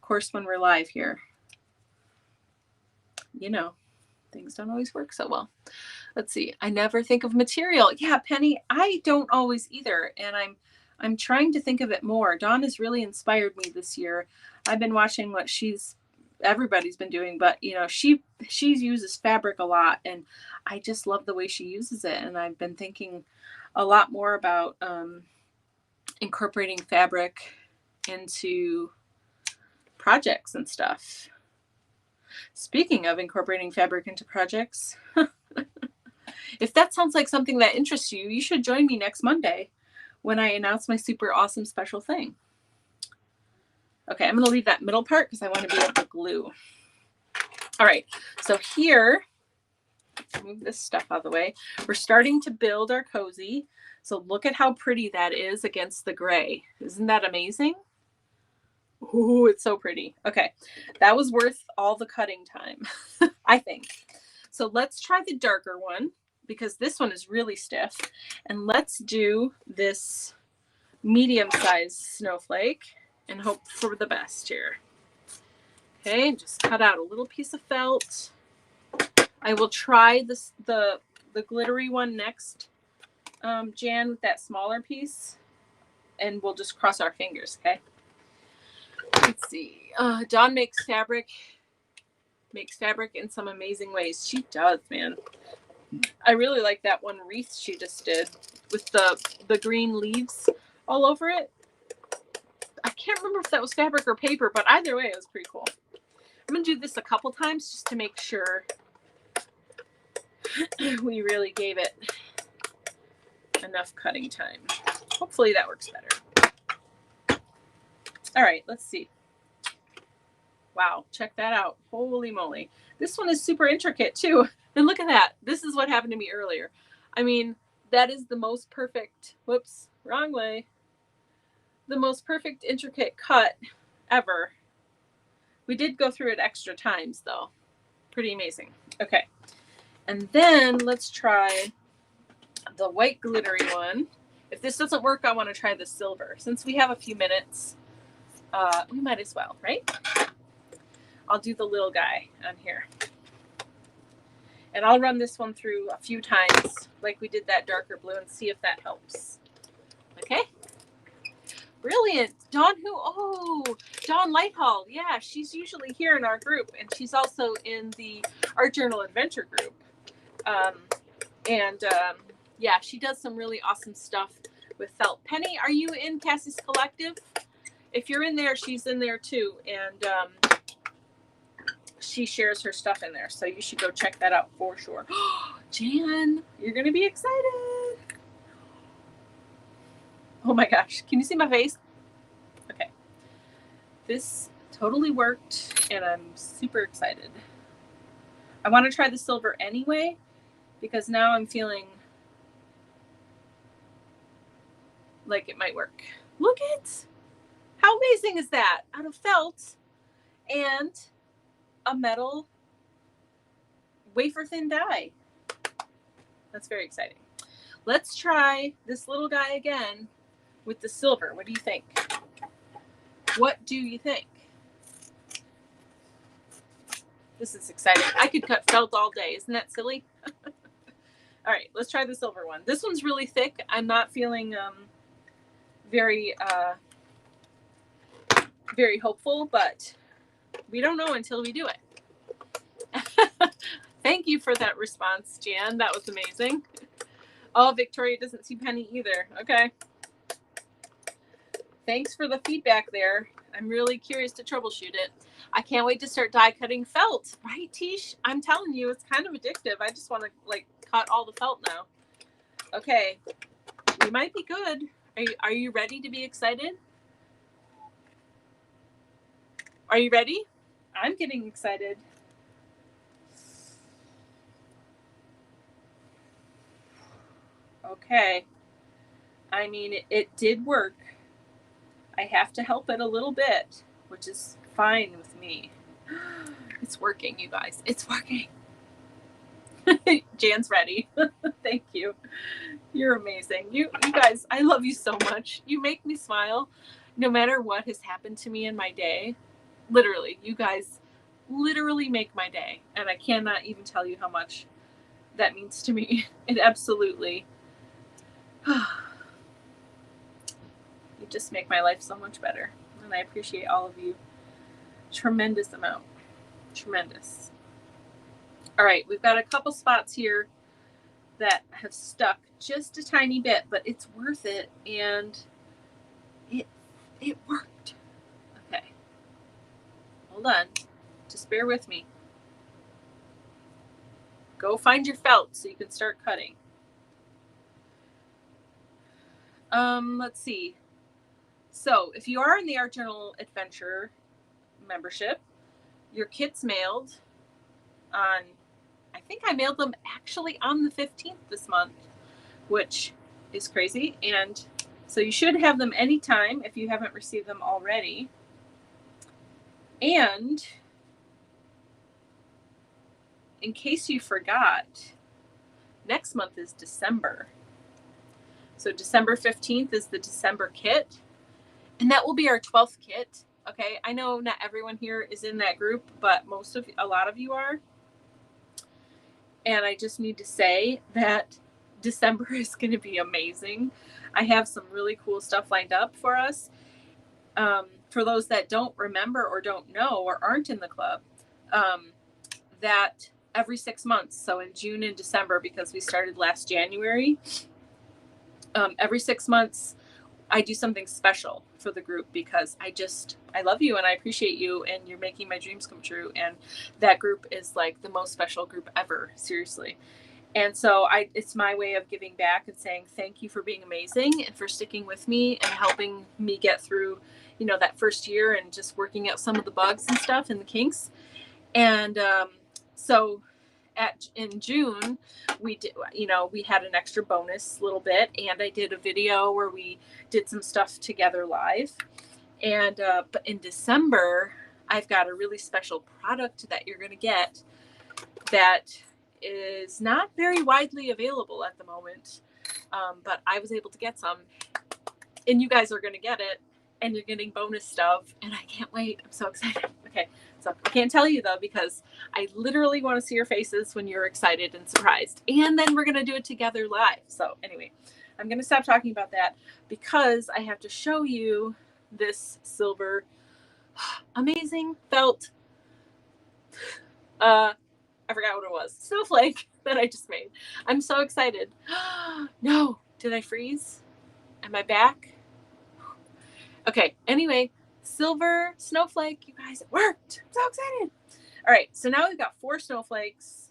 course, when we're live here, you know, things don't always work so well. Let's see. I never think of material. Yeah, Penny, I don't always either. And I'm trying to think of it more. Dawn has really inspired me this year. I've been watching what everybody's been doing, but you know, she uses fabric a lot, and I just love the way she uses it. And I've been thinking a lot more about incorporating fabric into projects and stuff. Speaking of incorporating fabric into projects, if that sounds like something that interests you, you should join me next Monday when I announce my super awesome special thing. Okay, I'm going to leave that middle part because I want to be able to glue. All right, so here, move this stuff out of the way. We're starting to build our cozy. So look at how pretty that is against the gray. Isn't that amazing? Ooh, it's so pretty. Okay, that was worth all the cutting time, I think. So let's try the darker one because this one is really stiff. And let's do this medium-sized snowflake and hope for the best here. Okay, just cut out a little piece of felt. I will try this the glittery one next, Jan, with that smaller piece, and we'll just cross our fingers, okay? Let's see. Dawn makes fabric in some amazing ways. She does, man. I really like that one wreath she just did with the green leaves all over it. I can't remember if that was fabric or paper, but either way, it was pretty cool. I'm going to do this a couple times just to make sure we really gave it enough cutting time. Hopefully that works better. All right, let's see. Wow, check that out. Holy moly. This one is super intricate too. And look at that. This is what happened to me earlier. I mean, that is the most perfect, whoops, wrong way. The most perfect intricate cut ever. We did go through it extra times though. Pretty amazing. Okay. And then let's try the white glittery one. If this doesn't work, I want to try the silver. Since we have a few minutes, we might as well, right? I'll do the little guy on here. And I'll run this one through a few times like we did that darker blue and see if that helps. Okay? Brilliant. Dawn who? Oh, Dawn Lighthall. Yeah, she's usually here in our group, and she's also in the Art Journal Adventure group. Yeah, she does some really awesome stuff with felt. Penny, are you in Cassie's Collective? If you're in there, she's in there too, and she shares her stuff in there, so you should go check that out for sure. Jan, you're gonna be excited. Oh my gosh, can you see my face? Okay, this totally worked, and I'm super excited. I want to try the silver anyway, because now I'm feeling like it might work. Look at how amazing is that? Out of felt and a metal wafer thin die. That's very exciting. Let's try this little guy again with the silver. What do you think? What do you think? This is exciting. I could cut felt all day. Isn't that silly? All right, let's try the silver one. This one's really thick. I'm not feeling very hopeful, but we don't know until we do it. Thank you for that response, Jan. That was amazing. Oh, Victoria doesn't see Penny either. Okay. Thanks for the feedback there. I'm really curious to troubleshoot it. I can't wait to start die cutting felt. Right, Tish? I'm telling you, it's kind of addictive. I just want to like cut all the felt now. Okay. We might be good. Are you ready to be excited? Are you ready? I'm getting excited. Okay. I mean, it did work. I have to help it a little bit, which is fine with me. It's working, you guys. It's working. Jan's ready. Thank you. You're amazing. You guys, I love you so much. You make me smile no matter what has happened to me in my day. Literally, you guys literally make my day. And I cannot even tell you how much that means to me. It absolutely, you just make my life so much better. And I appreciate all of you. Tremendous amount. Tremendous. All right, we've got a couple spots here that have stuck just a tiny bit, but it's worth it, and it worked. Okay, hold on, just bear with me. Go find your felt so you can start cutting. Let's see. So if you are in the Art Journal Adventure membership, your kit's mailed on, I think I mailed them actually on the 15th this month, which is crazy. And so you should have them anytime if you haven't received them already. And in case you forgot, next month is December. So December 15th is the December kit, and that will be our 12th kit. Okay, I know not everyone here is in that group, but a lot of you are. And I just need to say that December is going to be amazing. I have some really cool stuff lined up for us. For those that don't remember or don't know or aren't in the club, that every 6 months, so in June and December, because we started last January, every 6 months I do something special for the group, because I love you and I appreciate you, and you're making my dreams come true. And that group is like the most special group ever, seriously. And so it's my way of giving back and saying thank you for being amazing and for sticking with me and helping me get through, that first year and just working out some of the bugs and stuff and the kinks. And so in June, we did, we had an extra bonus little bit, and I did a video where we did some stuff together live. And but in December, I've got a really special product that you're going to get that is not very widely available at the moment, but I was able to get some, and you guys are going to get it, and you're getting bonus stuff, and I can't wait. I'm so excited. Okay, so I can't tell you though, because I literally want to see your faces when you're excited and surprised, and then we're going to do it together live. So anyway, I'm going to stop talking about that because I have to show you this silver amazing felt. I forgot what it was. Snowflake that I just made. I'm so excited. No, did I freeze? Am I back? Okay, anyway, silver snowflake, you guys, it worked. I'm so excited. All right, so now we've got 4 snowflakes.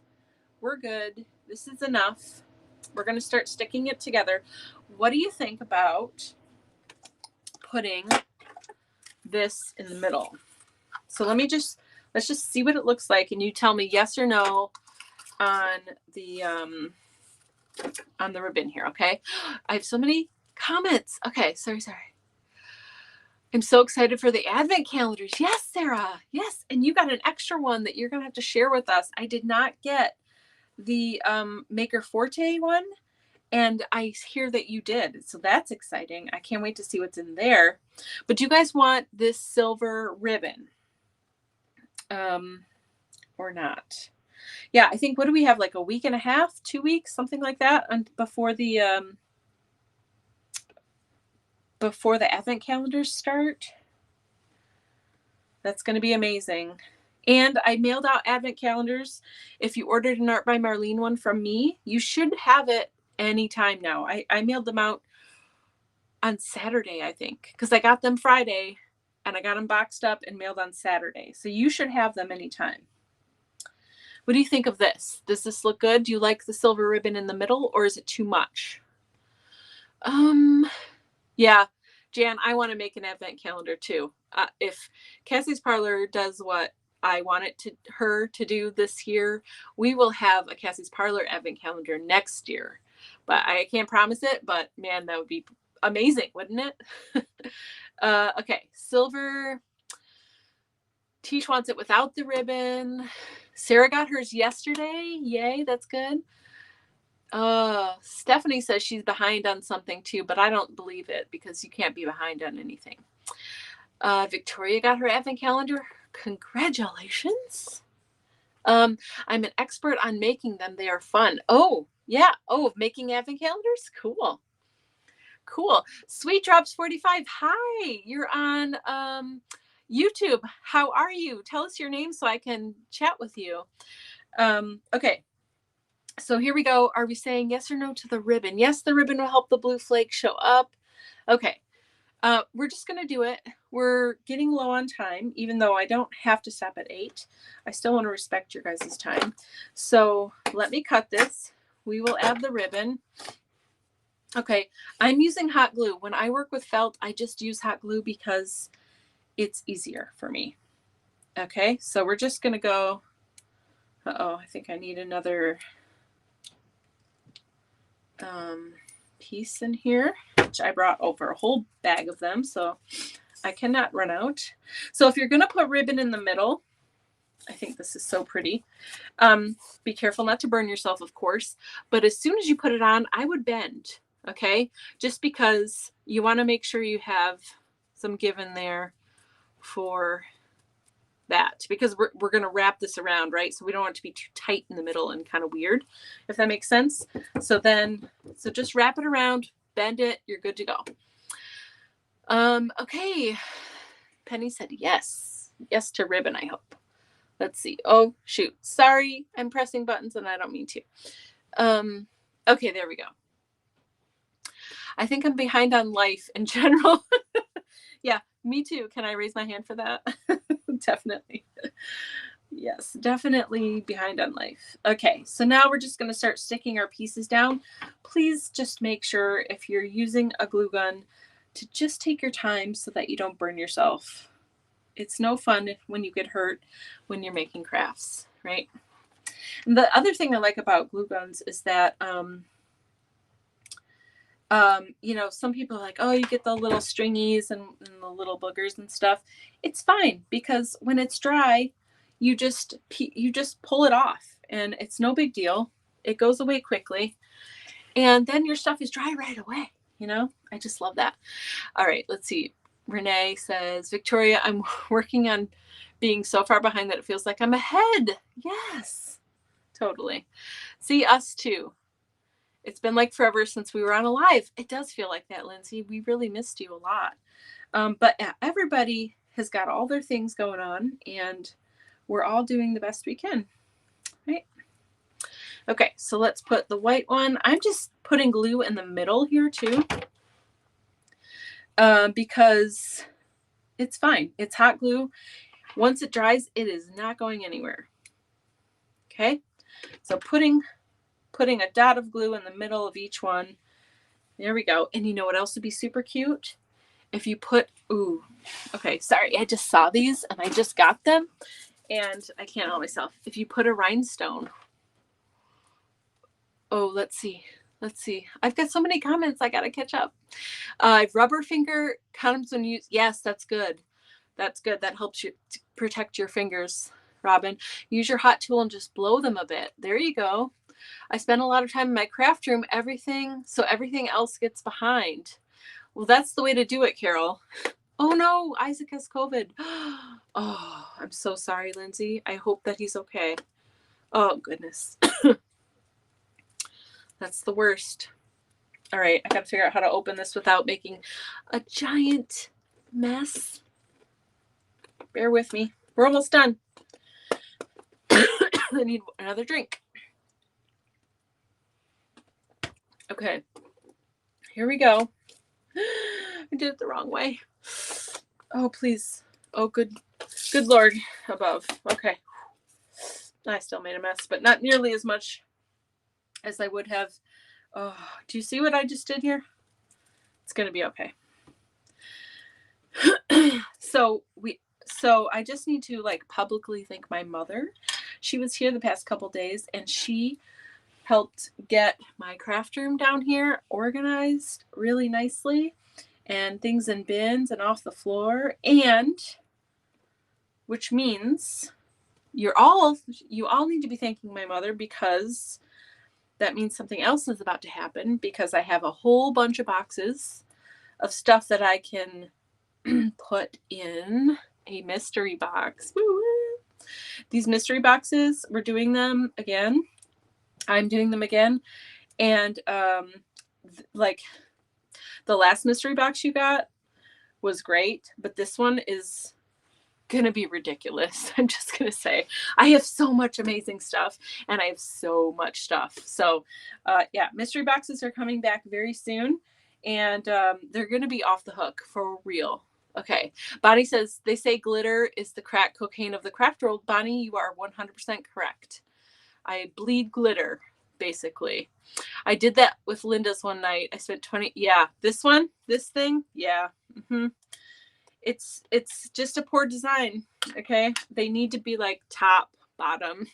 We're good. This is enough. We're going to start sticking it together. What do you think about putting this in the middle? So let's just see what it looks like, and you tell me yes or no on the ribbon here, okay? I have so many comments. Okay, sorry. I'm so excited for the advent calendars. Yes, Sarah. Yes, and you got an extra one that you're going to have to share with us. I did not get the Maker Forte one, and I hear that you did. So that's exciting. I can't wait to see what's in there. But do you guys want this silver ribbon? Or not? Yeah, I think, what do we have, like a week and a half, 2 weeks, something like that, before the advent calendars start. That's going to be amazing. And I mailed out advent calendars. If you ordered an Art by Marlene one from me, you should have it anytime now. I mailed them out on Saturday, I think, because I got them Friday and I got them boxed up and mailed on Saturday. So you should have them anytime. What do you think of this? Does this look good? Do you like the silver ribbon in the middle, or is it too much? Yeah, Jan, I want to make an advent calendar too. If Cassie's Parlor does what I want her to do this year, we will have a Cassie's Parlor advent calendar next year. But I can't promise it, but man, that would be amazing, wouldn't it? Okay, silver. Tish wants it without the ribbon. Sarah got hers yesterday. Yay, that's good. Stephanie says she's behind on something too, but I don't believe it, because you can't be behind on anything. Victoria got her advent calendar. Congratulations. I'm an expert on making them. They are fun. Oh, yeah. Oh, making advent calendars? Cool. Cool. Sweet Drops 45. Hi, you're on YouTube. How are you? Tell us your name so I can chat with you. Okay. So here we go. Are we saying yes or no to the ribbon? Yes, the ribbon will help the blue flake show up. Okay. We're just going to do it. We're getting low on time, even though I don't have to stop at 8. I still want to respect your guys' time. So let me cut this. We will add the ribbon. Okay, I'm using hot glue. When I work with felt, I just use hot glue because it's easier for me. Okay, so we're just going to go. Uh-oh, I think I need another piece in here, which I brought over a whole bag of them, so I cannot run out. So if you're going to put ribbon in the middle, I think this is so pretty. Be careful not to burn yourself, of course, but as soon as you put it on, I would bend, okay? Just because you want to make sure you have some give in there for that, because we're going to wrap this around, right? So we don't want it to be too tight in the middle and kind of weird, if that makes sense. So just wrap it around, bend it, you're good to go. Okay. Penny said yes. Yes to ribbon, I hope. Let's see. Oh, shoot. Sorry, I'm pressing buttons and I don't mean to. Okay, there we go. I think I'm behind on life in general. Yeah, me too. Can I raise my hand for that? Definitely. Yes, definitely behind on life. Okay, so now we're just going to start sticking our pieces down. Please just make sure if you're using a glue gun to just take your time so that you don't burn yourself. It's no fun when you get hurt when you're making crafts, right? And the other thing I like about glue guns is that, some people are like, oh, you get the little stringies and the little boogers and stuff. It's fine because when it's dry, you just pull it off and it's no big deal. It goes away quickly. And then your stuff is dry right away. I just love that. All right, let's see. Renee says, Victoria, I'm working on being so far behind that it feels like I'm ahead. Yes, totally. See, us too. It's been like forever since we were on a live. It does feel like that, Lindsay. We really missed you a lot. But yeah, everybody has got all their things going on and we're all doing the best we can, right? Okay, so let's put the white one. I'm just putting glue in the middle here too. Because it's fine. It's hot glue. Once it dries, it is not going anywhere. Okay, so putting a dot of glue in the middle of each one. There we go. And you know what else would be super cute? If you put, okay, sorry, I just saw these and I just got them and I can't help myself. If you put a rhinestone. Oh, let's see. I've got so many comments. I got to catch up. Rubber finger condoms when used. Yes, that's good. That's good. That helps you protect your fingers, Robin. Use your hot tool and just blow them a bit. There you go. I spend a lot of time in my craft room, so everything else gets behind. Well, that's the way to do it, Carol. Oh no, Isaac has COVID. Oh, I'm so sorry, Lindsay. I hope that he's okay. Oh, goodness. That's the worst. All right, I got to figure out how to open this without making a giant mess. Bear with me. We're almost done. I need another drink. Okay, here we go. I did it the wrong way. Oh, please. Oh, good Lord above. Okay. I still made a mess, but not nearly as much as I would have. Oh, do you see what I just did here? It's going to be okay. So I just need to publicly thank my mother. She was here the past couple days and she helped get my craft room down here organized really nicely and things in bins and off the floor, and which means you all need to be thanking my mother, because that means something else is about to happen, because I have a whole bunch of boxes of stuff that I can put in a mystery box. Woo-woo. These mystery boxes, we're doing them again. I'm doing them again. And like the last mystery box you got was great, but this one is gonna be ridiculous. I'm just gonna say I have so much amazing stuff, and I have so much stuff. So yeah, mystery boxes are coming back very soon, and they're gonna be off the hook for real. Okay, Bonnie says they say glitter is the crack cocaine of the craft world. Bonnie, you are 100% correct. I bleed glitter, basically. I did that with Linda's one night. I spent 20. Yeah, this one, this thing. Yeah. It's just a poor design. Okay, they need to be like top, bottom.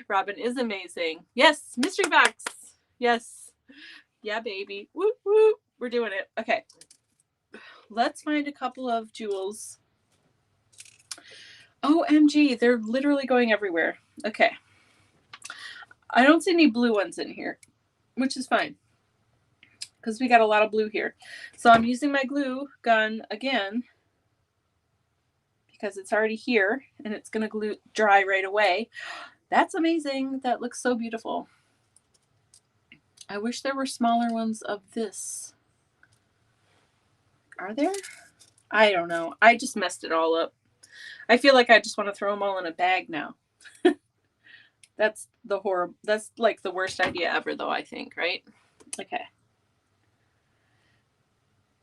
Robin is amazing. Yes, mystery box. Yes. Yeah, baby. Woo woo. We're doing it. Okay. Let's find a couple of jewels. OMG, they're literally going everywhere. Okay. I don't see any blue ones in here, which is fine because we got a lot of blue here. So I'm using my glue gun again because it's already here and it's going to glue dry right away. That's amazing. That looks so beautiful. I wish there were smaller ones of this. Are there? I don't know. I just messed it all up. I feel like I just want to throw them all in a bag now. That's the horror. That's like the worst idea ever, though, I think, right? Okay.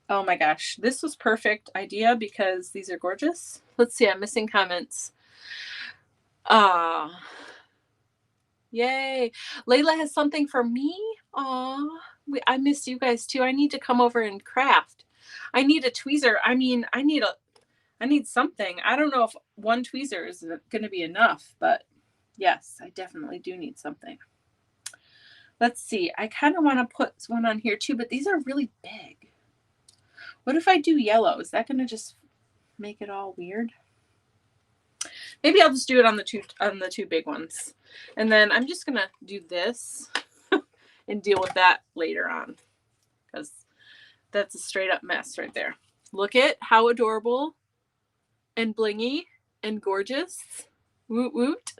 Oh my gosh. This was perfect idea because these are gorgeous. Let's see. I'm missing comments. Yay. Layla has something for me. Aw. I miss you guys too. I need to come over and craft. I need a tweezer. I mean, I need something. I don't know if one tweezer is going to be enough, but yes, I definitely do need something. Let's see. I kind of want to put one on here too, but these are really big. What if I do yellow? Is that going to just make it all weird? Maybe I'll just do it on the two big ones. And then I'm just going to do this and deal with that later on because that's a straight up mess right there. Look at how adorable and blingy and gorgeous. Woot woot.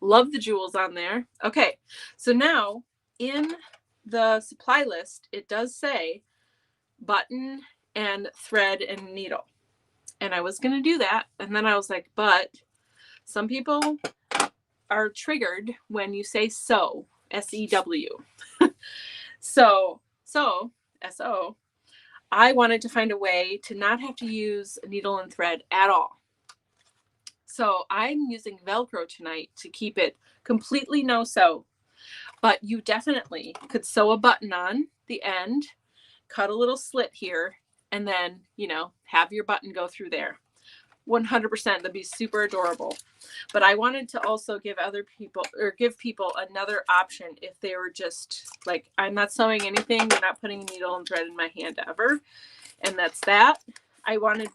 Love the jewels on there. Okay, so now in the supply list, it does say button and thread and needle. And I was going to do that. And then I was like, but some people are triggered when you say sew, S-E-W. So, S-O, I wanted to find a way to not have to use needle and thread at all. So I'm using Velcro tonight to keep it completely no sew. But you definitely could sew a button on the end, cut a little slit here, and then, you know, have your button go through there. 100%. That'd be super adorable. But I wanted to also give people another option if they were just like, I'm not sewing anything. You're not putting a needle and thread in my hand ever. And that's that. I wanted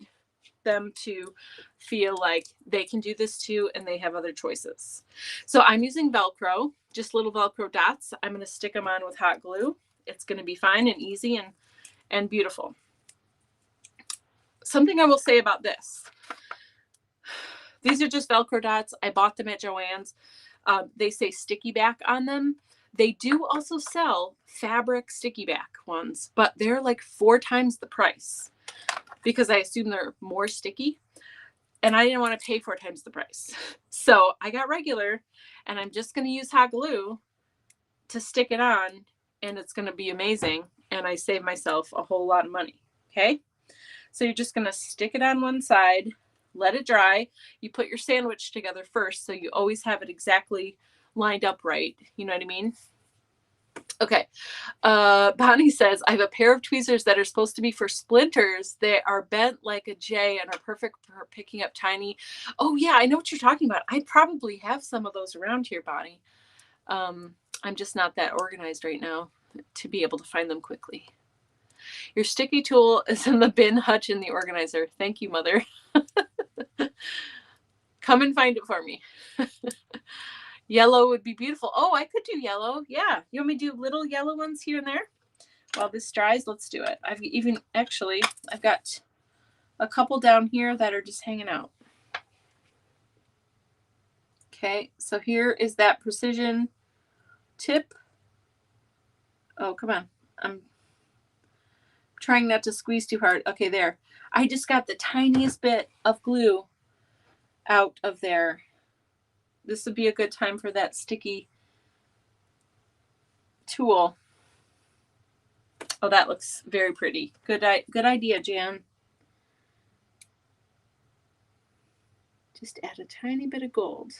them to feel like they can do this too and they have other choices. So I'm using Velcro, just little Velcro dots. I'm going to stick them on with hot glue. It's going to be fine and easy and beautiful. Something I will say about this. These are just Velcro dots. I bought them at Joann's. They say sticky back on them. They do also sell fabric sticky back ones, but they're like 4 times the price because I assume they're more sticky. And I didn't want to pay 4 times the price. So I got regular and I'm just going to use hot glue to stick it on and it's going to be amazing. And I save myself a whole lot of money. Okay. So you're just going to stick it on one side, let it dry. You put your sandwich together first. So you always have it exactly lined up right. You know what I mean? Okay. Bonnie says, I have a pair of tweezers that are supposed to be for splinters. They are bent like a J and are perfect for picking up tiny. Oh yeah, I know what you're talking about. I probably have some of those around here, Bonnie. I'm just not that organized right now to be able to find them quickly. Your sticky tool is in the bin hutch in the organizer. Thank you, Mother. Come and find it for me. Yellow would be beautiful. Oh, I could do yellow. Yeah. You want me to do little yellow ones here and there? While this dries, let's do it. I've got a couple down here that are just hanging out. Okay, so here is that precision tip. Oh, come on. I'm trying not to squeeze too hard. Okay, there. I just got the tiniest bit of glue out of there. This would be a good time for that sticky tool. Oh, that looks very pretty. Good idea, Jan. Just add a tiny bit of gold.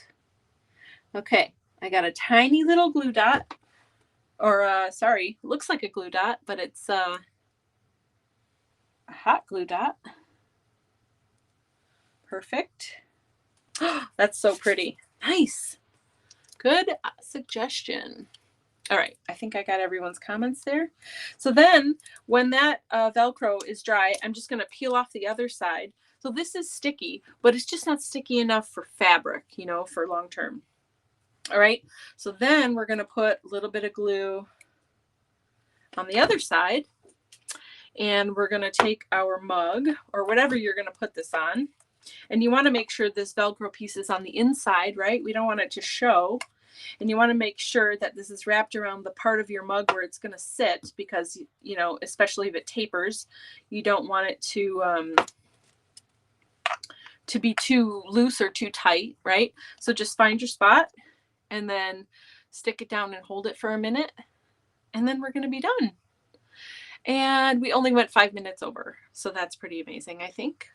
Okay, I got a tiny little glue dot. Or, sorry, looks like a glue dot, but it's a hot glue dot. Perfect. That's so pretty. Nice. Good suggestion. All right, I think I got everyone's comments there. So then when that Velcro is dry, I'm just going to peel off the other side. So this is sticky, but it's just not sticky enough for fabric, you know, for long term. All right, so then we're going to put a little bit of glue on the other side. And we're going to take our mug or whatever you're going to put this on. And you want to make sure this Velcro piece is on the inside, right? We don't want it to show. And you want to make sure that this is wrapped around the part of your mug where it's going to sit, because, you know, especially if it tapers, you don't want it to be too loose or too tight, right? So just find your spot and then stick it down and hold it for a minute. And then we're going to be done. And we only went 5 minutes over. So that's pretty amazing, I think.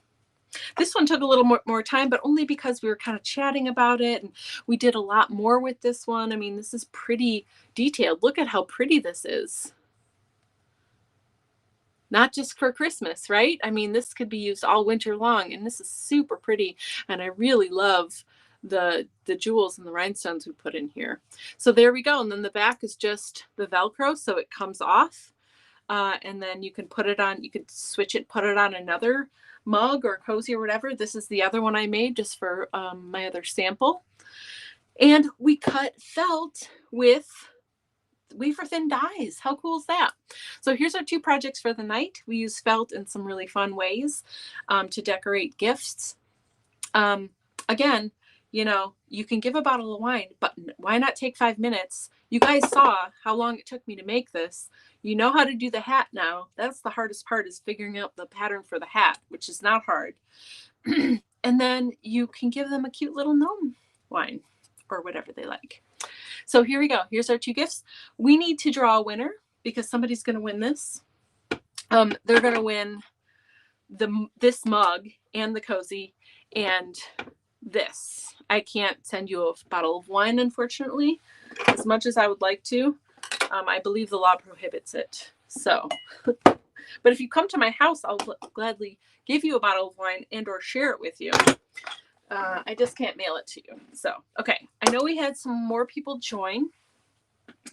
This one took a little more time, but only because we were kind of chatting about it, and we did a lot more with this one. I mean, this is pretty detailed. Look at how pretty this is. Not just for Christmas, right? I mean, this could be used all winter long, and this is super pretty. And I really love the jewels and the rhinestones we put in here. So there we go. And then the back is just the Velcro, so it comes off. And then you can put it on, you could switch it, put it on another mug or cozy or whatever. This is the other one I made just for my other sample. And we cut felt with wafer thin dies. How cool is that? So here's our 2 projects for the night. We use felt in some really fun ways to decorate gifts. Again, you know, you can give a bottle of wine, but why not take 5 minutes? You guys saw how long it took me to make this. You know how to do the hat now. That's the hardest part, is figuring out the pattern for the hat, which is not hard. And then you can give them a cute little gnome wine or whatever they like. So here we go. Here's our 2 gifts. We need to draw a winner because somebody's going to win this. They're going to win this mug and the cozy and this. I can't send you a bottle of wine, unfortunately, as much as I would like to. I believe the law prohibits it. So, but if you come to my house, I'll gladly give you a bottle of wine and or share it with you. I just can't mail it to you. So, okay. I know we had some more people join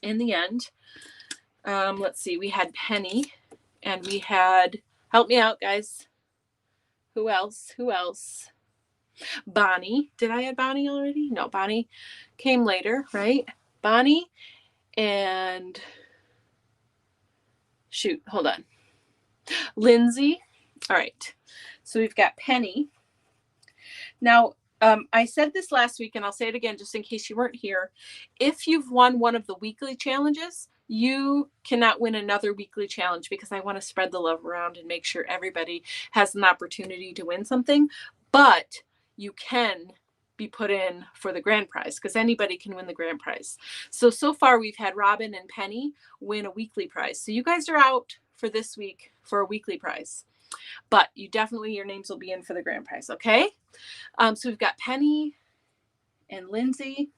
in the end. Let's see. We had Penny and we had, help me out, guys. Who else? Bonnie. Did I add Bonnie already? No, Bonnie came later, right? Bonnie and shoot, hold on. Lindsay. All right. So we've got Penny. Now, I said this last week, and I'll say it again just in case you weren't here. If you've won one of the weekly challenges, you cannot win another weekly challenge because I want to spread the love around and make sure everybody has an opportunity to win something. But you can be put in for the grand prize because anybody can win the grand prize. So far we've had Robin and Penny win a weekly prize. So you guys are out for this week for a weekly prize. But you definitely, your names will be in for the grand prize, okay? So we've got Penny and Lindsay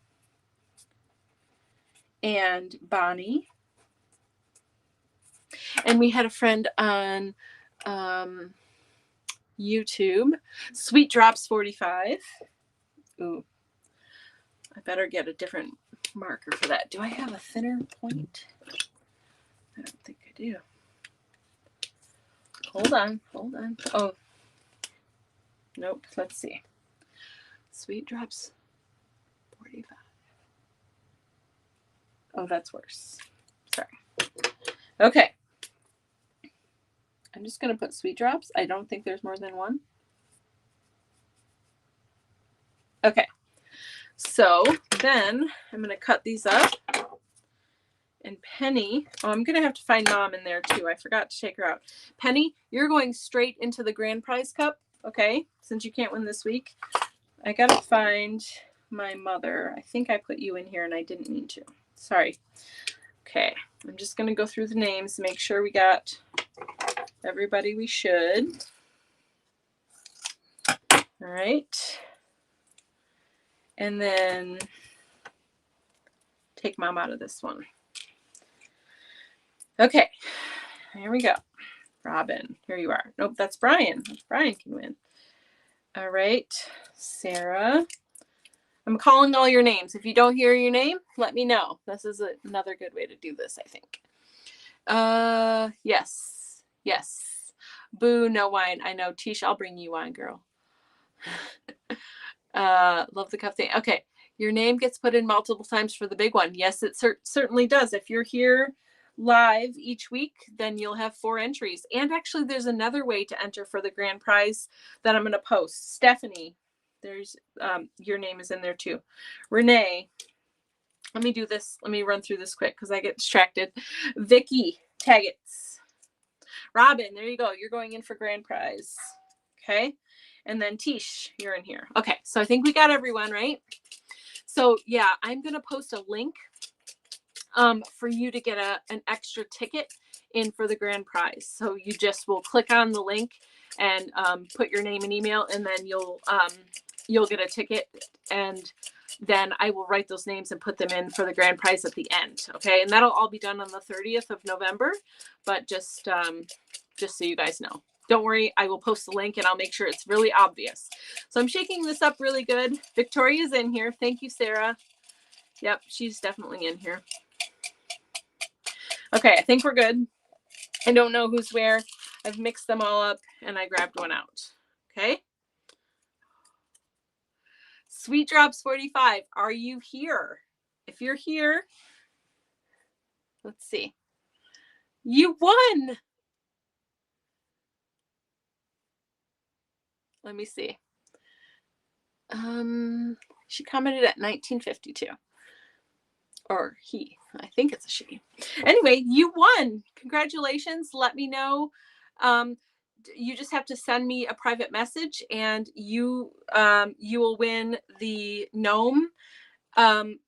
and Bonnie. And we had a friend on YouTube, Sweet Drops 45. Ooh, I better get a different marker for that. Do I have a thinner point? I don't think I do. Hold on. Oh, nope. Let's see. Sweet Drops 45. Oh, that's worse. Sorry. Okay. I'm just going to put Sweet Drops. I don't think there's more than one. Okay. So then I'm going to cut these up. And Penny, oh, I'm going to have to find Mom in there too. I forgot to take her out. Penny, you're going straight into the grand prize cup, okay? Since you can't win this week. I got to find my mother. I think I put you in here and I didn't mean to. Sorry. Okay, I'm just going to go through the names, make sure we got everybody we should. All right. And then take Mom out of this one. Okay, here we go. Robin, here you are. Nope, that's Brian. Brian can win. All right, Sarah. I'm calling all your names. If you don't hear your name, let me know. This is another good way to do this, I think. Yes. Boo, no wine. I know. Tish, I'll bring you wine, girl. Love the cup thing. Okay, your name gets put in multiple times for the big one. Yes, it certainly does. If you're here live each week, then you'll have 4 entries. And actually, there's another way to enter for the grand prize that I'm going to post. Stephanie, there's your name is in there too. Renee, let me do this. Let me run through this quick because I get distracted. Vicky, Taggets. Robin, there you go. You're going in for grand prize. Okay. And then Tish, you're in here. Okay. So I think we got everyone, right? So yeah, I'm going to post a link for you to get an extra ticket in for the grand prize. So you just will click on the link and put your name and email, and then you'll get a ticket, and then I will write those names and put them in for the grand prize at the end. Okay. And that'll all be done on the 30th of November, but just so you guys know. Don't worry, I will post the link and I'll make sure it's really obvious. So I'm shaking this up really good. Victoria's in here. Thank you, Sarah. Yep, she's definitely in here. Okay, I think we're good. I don't know who's where. I've mixed them all up and I grabbed one out. Okay. Sweet Drops 45, are you here? If you're here, let's see. You won. Let me see. She commented at 1952. Or he. I think it's a she. Anyway, you won. Congratulations. Let me know. You just have to send me a private message and you will win the Gnome and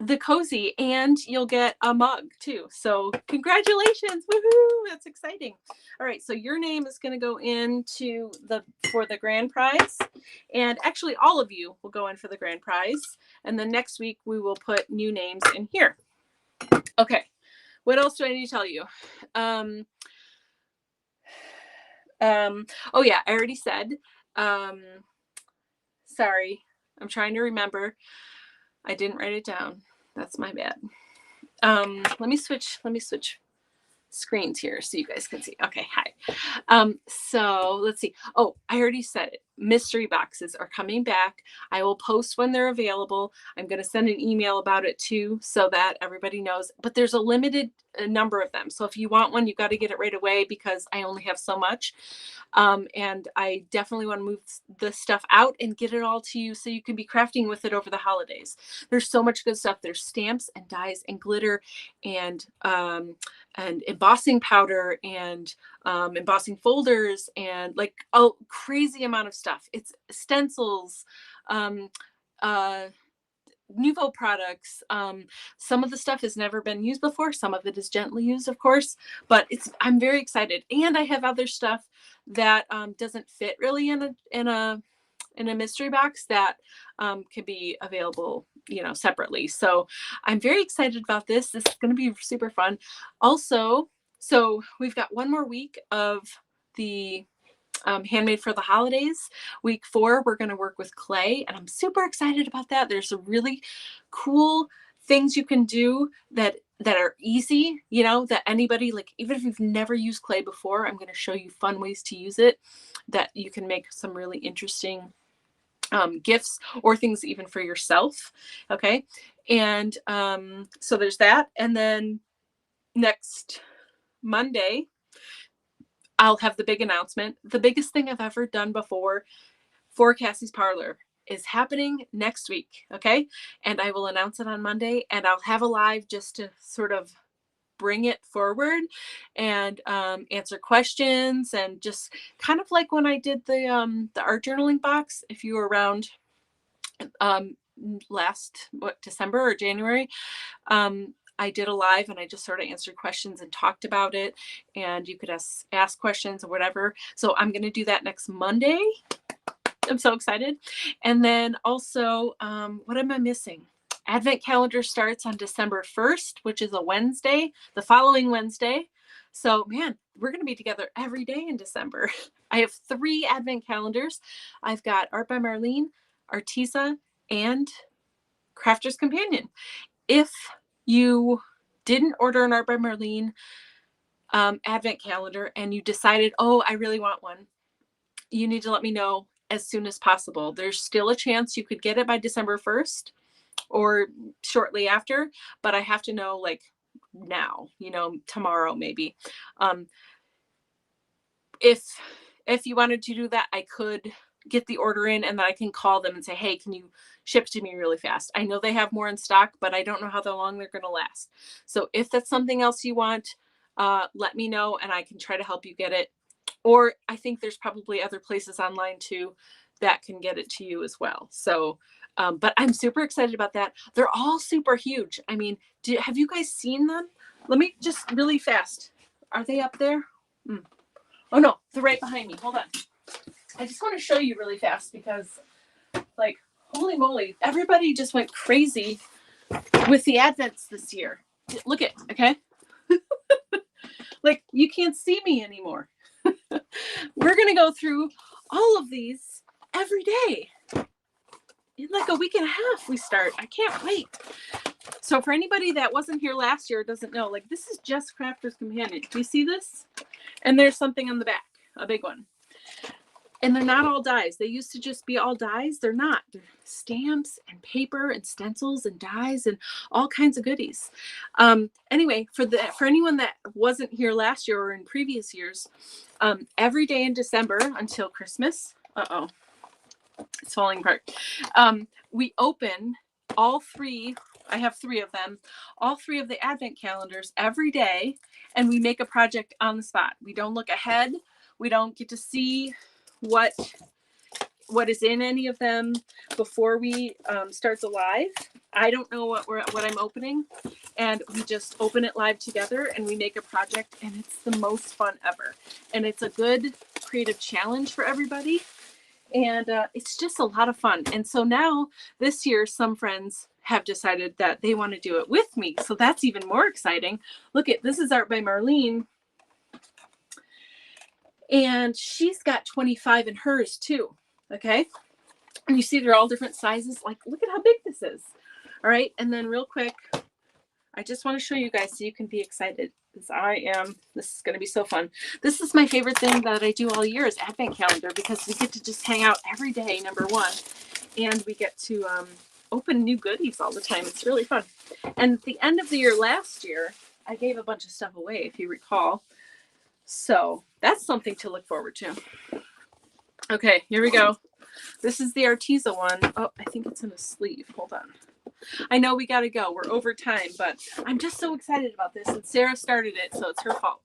the cozy, and you'll get a mug too. So congratulations. Woohoo. That's exciting. All right. So your name is going to go into for the grand prize, and actually all of you will go in for the grand prize. And then next week we will put new names in here. Okay. What else do I need to tell you? Oh yeah, I already said, sorry. I'm trying to remember. I didn't write it down. That's my bad. Let me switch screens here so you guys can see. Okay, hi. So let's see. Oh, I already said it. Mystery boxes are coming back. I will post when they're available. I'm going to send an email about it too so that everybody knows. But there's a limited number of them. So if you want one, you got to get it right away because I only have so much. And I definitely want to move the stuff out and get it all to you so you can be crafting with it over the holidays. There's so much good stuff. There's stamps and dies and glitter and embossing powder and embossing folders and like a crazy amount of stuff. It's stencils, Nouveau products. Some of the stuff has never been used before. Some of it is gently used, of course, but I'm very excited. And I have other stuff that doesn't fit really in a mystery box that can be available, separately. So I'm very excited about this. This is going to be super fun. Also, so we've got one more week of the Handmade for the Holidays. Week 4, we're going to work with clay, and I'm super excited about that. There's some really cool things you can do that are easy, that anybody, like, even if you've never used clay before, I'm going to show you fun ways to use it that you can make some really interesting gifts or things even for yourself. Okay. And so there's that. And then next Monday, I'll have the big announcement. The biggest thing I've ever done before for Cassie's Parlor is happening next week. Okay. And I will announce it on Monday, and I'll have a live just to sort of bring it forward and answer questions, and just kind of like when I did the art journaling box. If you were around last December or January, I did a live and I just sort of answered questions and talked about it, and you could ask questions or whatever. So I'm going to do that next Monday. I'm so excited. And then also, what am I missing? Advent calendar starts on December 1st, which is a Wednesday, the following Wednesday. So man, we're going to be together every day in December. I have 3 Advent calendars. I've got Art by Marlene, Arteza, and Crafter's Companion. If you didn't order an Art by Marlene Advent calendar and you decided, oh, I really want one, you need to let me know as soon as possible. There's still a chance you could get it by December 1st or shortly after, but I have to know like now, tomorrow maybe. If you wanted to do that, I could get the order in, and then I can call them and say, hey, can you ship to me really fast? I know they have more in stock, but I don't know how long they're going to last. So if that's something else you want, let me know and I can try to help you get it. Or I think there's probably other places online too that can get it to you as well. So, but I'm super excited about that. They're all super huge. I mean, have you guys seen them? Let me just really fast. Are they up there? Oh no, they're right behind me. Hold on. I just want to show you really fast because, like, holy moly, everybody just went crazy with the Advents this year. Look at, okay? Like, you can't see me anymore. We're going to go through all of these every day. In like a week and a half we start. I can't wait. So for anybody that wasn't here last year or doesn't know, like, this is just Crafter's Companion. Do you see this? And there's something on the back, a big one. And they're not all dies. They used to just be all dies. They're not. They're stamps and paper and stencils and dies and all kinds of goodies. Anyway, for anyone that wasn't here last year or in previous years, every day in December until Christmas, it's falling apart. We open all 3. I have 3 of them, all 3 of the Advent calendars every day, and we make a project on the spot. We don't look ahead. We don't get to see what is in any of them before we start the live. I don't know what I'm opening, and we just open it live together and we make a project, and it's the most fun ever. And it's a good creative challenge for everybody, and it's just a lot of fun. And so now this year, some friends have decided that they want to do it with me, so that's even more exciting. Look at this, is Art by Marlene. And she's got 25 in hers too. Okay. And you see they're all different sizes. Like, look at how big this is. All right. And then real quick, I just want to show you guys so you can be excited, because this is going to be so fun. This is my favorite thing that I do all year is Advent calendar, because we get to just hang out every day, number one. And we get to open new goodies all the time. It's really fun. And at the end of the year last year, I gave a bunch of stuff away, if you recall. So that's something to look forward to. Okay, here we go. This is the Arteza one. Oh, I think it's in a sleeve. Hold on. I know we got to go. We're over time, but I'm just so excited about this. And Sarah started it, so it's her fault.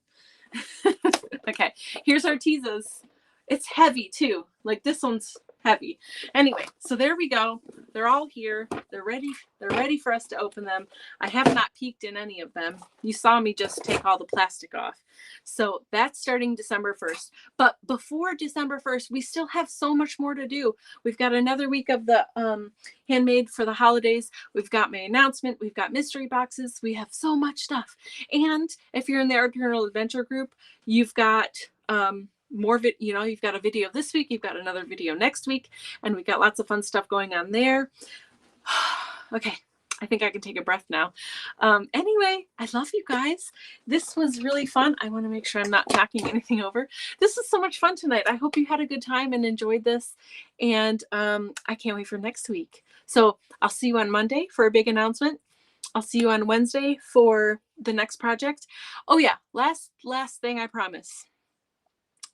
Okay, here's Arteza's. It's heavy too. Like, this one's heavy. Anyway, so there we go. They're all here. They're ready. They're ready for us to open them. I have not peeked in any of them. You saw me just take all the plastic off. So that's starting December 1st. But before December 1st, we still have so much more to do. We've got another week of the Handmade for the holidays. We've got my announcement. We've got mystery boxes. We have so much stuff. And if you're in the Art Journal Adventure group, you've got you've got a video this week, you've got another video next week, and we got lots of fun stuff going on there. Okay, I think I can take a breath now. Anyway, I love you guys. This was really fun. I want to make sure I'm not talking anything over. This was so much fun tonight. I hope you had a good time and enjoyed this, and I can't wait for next week. So I'll see you on Monday for a big announcement. I'll see you on Wednesday for the next project. Oh yeah, last thing, I promise.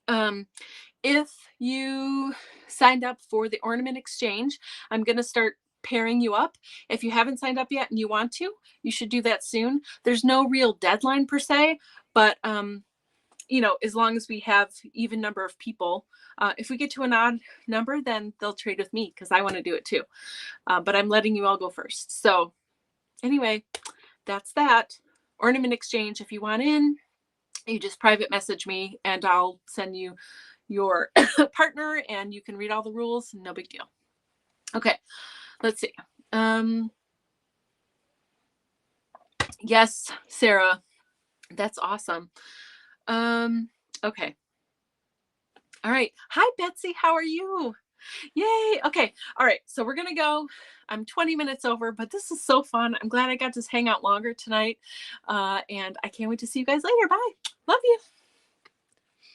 If you signed up for the ornament exchange, I'm going to start pairing you up. If you haven't signed up yet and you want to, you should do that soon. There's no real deadline per se, but as long as we have even number of people, if we get to an odd number, then they'll trade with me because I want to do it too. But I'm letting you all go first. So anyway, that's that. Ornament exchange. If you want in, you just private message me and I'll send you your partner and you can read all the rules. No big deal. Okay, let's see. Yes, Sarah, that's awesome. Okay. All right. Hi, Betsy. How are you? Yay. Okay. All right. So we're going to go. I'm 20 minutes over, but this is so fun. I'm glad I got to hang out longer tonight. And I can't wait to see you guys later. Bye. Love you.